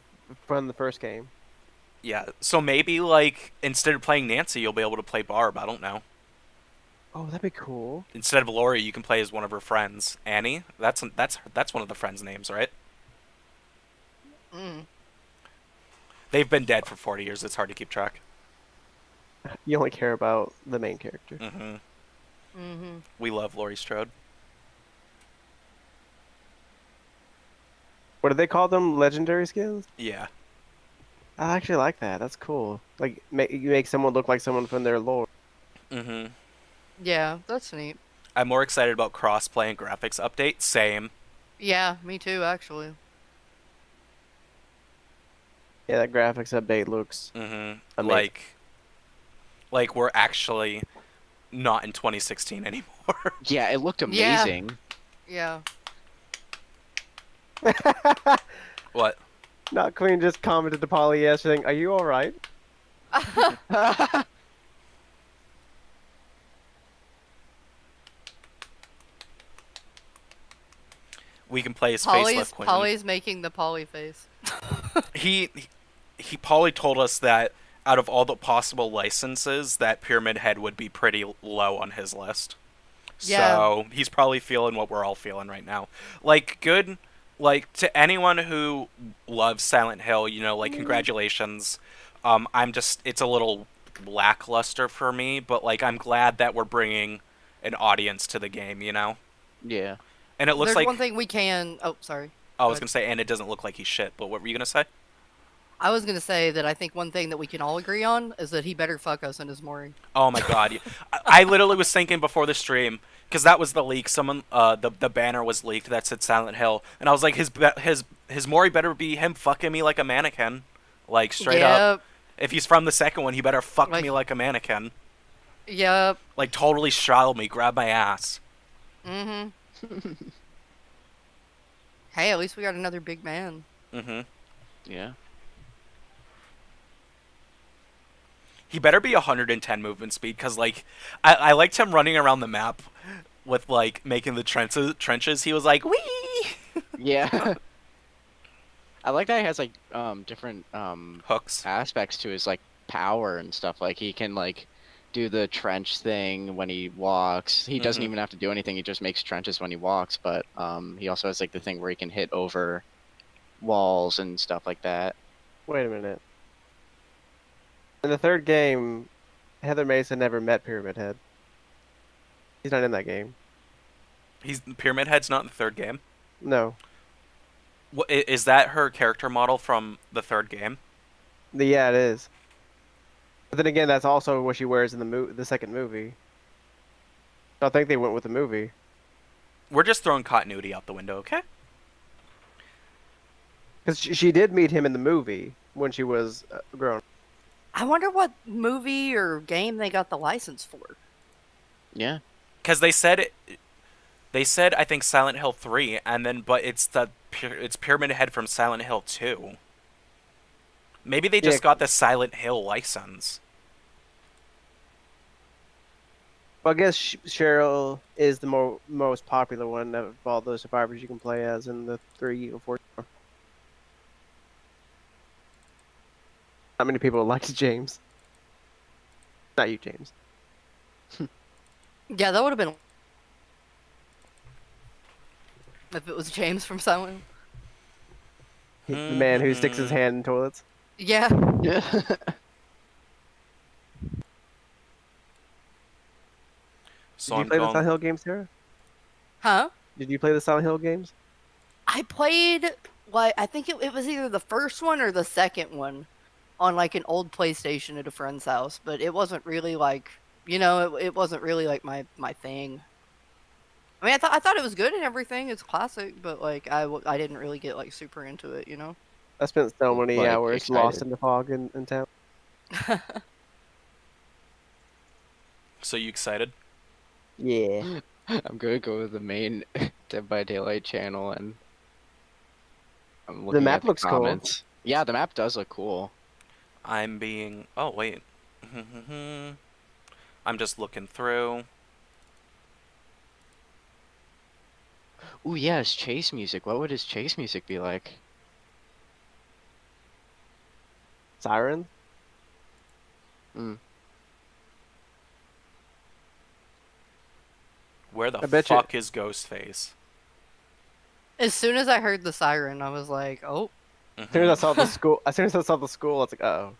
Speaker 5: from the first game.
Speaker 1: Yeah, so maybe, like, instead of playing Nancy, you'll be able to play Barb. I don't know.
Speaker 5: Oh, that'd be cool.
Speaker 1: Instead of Lori, you can play as one of her friends. Annie? That's one of the friends' names, right? They've been dead for 40 years. It's hard to keep track.
Speaker 5: You only care about the main character.
Speaker 1: We love Laurie Strode.
Speaker 5: What do they call them? Legendary skins?
Speaker 1: Yeah.
Speaker 5: I actually like that. That's cool. Like, you make someone look like someone from their lore.
Speaker 3: Yeah, that's neat.
Speaker 1: I'm more excited about crossplay and graphics update. Same.
Speaker 3: Yeah, me too, actually.
Speaker 5: Yeah, that graphics update looks amazing.
Speaker 1: Like we're actually not in 2016 anymore.
Speaker 2: Yeah, it looked amazing.
Speaker 3: Yeah.
Speaker 1: What?
Speaker 5: Not Queen just commented to Polly yesterday, "Are you all right?"
Speaker 1: We can play his facelift Queen.
Speaker 3: Polly's making the Polly face.
Speaker 1: Polly told us that out of all the possible licenses, that Pyramid Head would be pretty low on his list. Yeah. So he's probably feeling what we're all feeling right now. Like, good. Like, to anyone who loves Silent Hill, you know, like, congratulations. It's a little lackluster for me, but, like, I'm glad that we're bringing an audience to the game, you know?
Speaker 2: Yeah.
Speaker 1: And it looks
Speaker 3: There's one thing we can... Oh, sorry.
Speaker 1: I was going to say, and it doesn't look like he's shit, but what were you going to say?
Speaker 3: I was going to say that I think one thing that we can all agree on is that he better fuck us in his Mori.
Speaker 1: Oh my god. I literally was thinking before the stream, because that was the leak, someone, the banner was leaked that said Silent Hill, and I was like, his Mori better be him fucking me like a mannequin. Like, straight up. If he's from the second one, he better fuck me like a mannequin.
Speaker 3: Yep.
Speaker 1: Like, totally straddle me, grab my ass.
Speaker 3: Hey, at least we got another big man.
Speaker 2: Yeah.
Speaker 1: He better be 110 movement speed, because, like, I liked him running around the map with, like, making the trenches. He was like, wee!
Speaker 2: Yeah. I like that he has, like, different,
Speaker 1: hooks
Speaker 2: aspects to his, like, power and stuff. Like, he can, like, do the trench thing when he walks. He doesn't even have to do anything. He just makes trenches when he walks. But he also has like the thing where he can hit over walls and stuff like that.
Speaker 5: Wait a minute. In the third game, Heather Mason never met Pyramid Head. He's not in that game.
Speaker 1: Pyramid Head's not in the third game?
Speaker 5: No.
Speaker 1: What, is that her character model from the third game?
Speaker 5: Yeah, it is. But then again, that's also what she wears in the second movie. So I think they went with the movie.
Speaker 1: We're just throwing continuity out the window, okay?
Speaker 5: Because she did meet him in the movie when she was grown.
Speaker 3: I wonder what movie or game they got the license for.
Speaker 2: Yeah.
Speaker 1: Because they said I think Silent Hill 3, and then but it's Pyramid Head from Silent Hill 2. Maybe they just got the Silent Hill license.
Speaker 5: Well, I guess Cheryl is the most popular one of all the survivors you can play as in the 3 or 4. Not many people liked James. Not you, James.
Speaker 3: Yeah, that would have been if it was James from Silent
Speaker 5: Hill. The man who sticks his hand in toilets.
Speaker 3: Yeah.
Speaker 5: Yeah.
Speaker 1: So
Speaker 5: Did you play the Silent Hill games, Sarah?
Speaker 3: Huh?
Speaker 5: Did you play the Silent Hill games?
Speaker 3: I played, like, I think it was either the first one or the second one on, like, an old PlayStation at a friend's house, but it wasn't really, like, you know, it wasn't really, like, my thing. I mean, I thought it was good and everything. It's classic, but, like, I didn't really get, like, super into it, you know?
Speaker 5: I spent so many hours
Speaker 2: excited.
Speaker 5: lost in the fog in town.
Speaker 1: So you excited?
Speaker 5: Yeah.
Speaker 2: I'm gonna go with the main Dead by Daylight channel and I'm looking
Speaker 5: The map
Speaker 2: at
Speaker 5: looks
Speaker 2: comments.
Speaker 5: cool.
Speaker 2: Yeah, the map does look cool.
Speaker 1: I'm being... Oh, wait. I'm just looking through.
Speaker 2: Ooh, yeah, his chase music. What would his chase music be like?
Speaker 5: Siren?
Speaker 1: Where the fuck is Ghostface?
Speaker 3: As soon as I heard the siren, I was like, oh.
Speaker 5: As soon as I saw the school, I was like, uh-oh.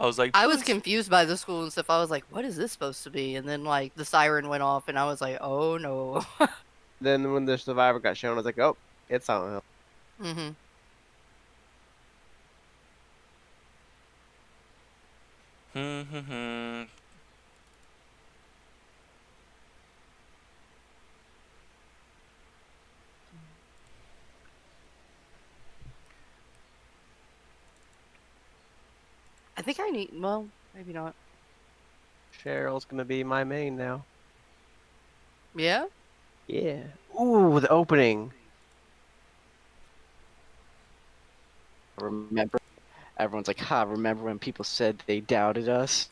Speaker 1: I was like...
Speaker 3: I was confused by the school and stuff. I was like, what is this supposed to be? And then, like, the siren went off, and I was like, oh, no.
Speaker 5: Then when the survivor got shown, I was like, oh, it's Silent Hill.
Speaker 3: Mm-hmm. I think I need, well, maybe not.
Speaker 5: Cheryl's gonna be my main now.
Speaker 3: Yeah?
Speaker 5: Yeah. Ooh, the opening.
Speaker 2: Remember, everyone's like, remember when people said they doubted us?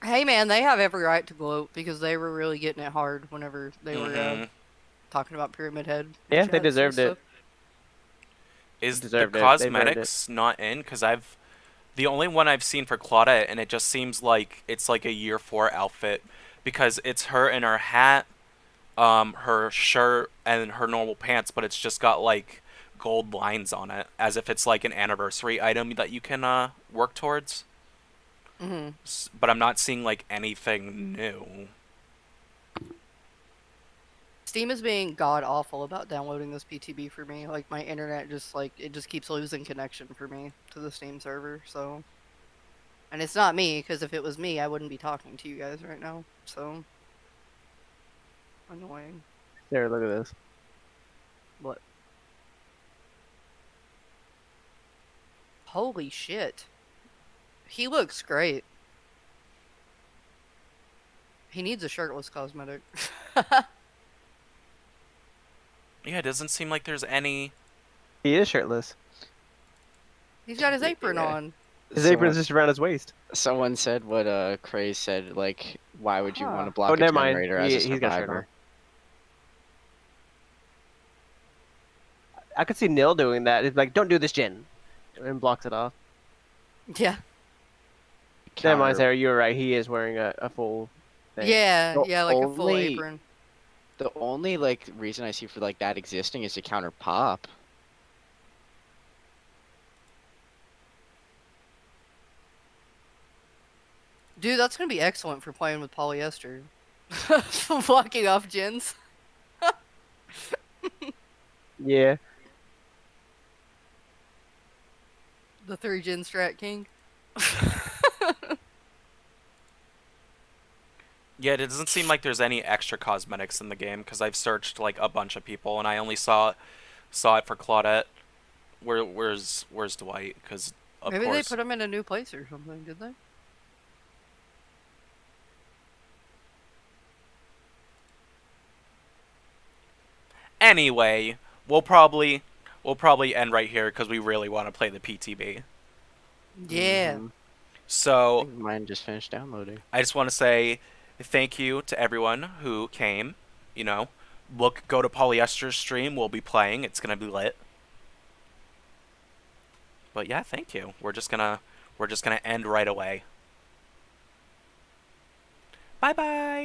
Speaker 3: Hey, man, they have every right to gloat because they were really getting it hard whenever they were talking about Pyramid Head.
Speaker 5: Yeah, they deserved it.
Speaker 1: Is the cosmetics not in? Because the only one I've seen for Claudette, and it just seems like it's like a year 4 outfit because it's her in her hat, her shirt, and her normal pants, but it's just got like gold lines on it as if it's like an anniversary item that you can work towards. But I'm not seeing like anything new.
Speaker 3: Steam is being god awful about downloading this PTB for me. Like my internet just it just keeps losing connection for me to the Steam server. So, and it's not me because if it was me, I wouldn't be talking to you guys right now. So annoying.
Speaker 5: There, look at this.
Speaker 3: What? Holy shit. He looks great. He needs a shirtless cosmetic.
Speaker 1: Yeah, it doesn't seem like there's any...
Speaker 5: He is shirtless.
Speaker 3: He's got his apron on.
Speaker 5: His apron's just around his waist.
Speaker 2: Someone said what Craze said, like, why would you want to block a generator as a survivor?
Speaker 5: I could see Nil doing that. It's like, don't do this, Jen. And blocks it off.
Speaker 3: Yeah.
Speaker 5: Never mind, Sarah. You were right. He is wearing a full thing.
Speaker 3: Yeah, like a full apron.
Speaker 2: The only like reason I see for like that existing is to counter pop.
Speaker 3: Dude, that's gonna be excellent for playing with polyester. Blocking off gens.
Speaker 5: Yeah.
Speaker 3: The 3-gen strat king.
Speaker 1: Yeah, it doesn't seem like there's any extra cosmetics in the game because I've searched like a bunch of people and I only saw it for Claudette. Where's Dwight? Because
Speaker 3: maybe they put him in a new place or something, did they?
Speaker 1: Anyway, we'll probably end right here because we really want to play the PTB.
Speaker 3: Yeah.
Speaker 1: So
Speaker 2: I think mine just finished downloading.
Speaker 1: I just want to say thank you to everyone who came. You know, go to Polyester's stream. We'll be playing. It's gonna be lit. But yeah, thank you. We're just gonna end right away. Bye bye.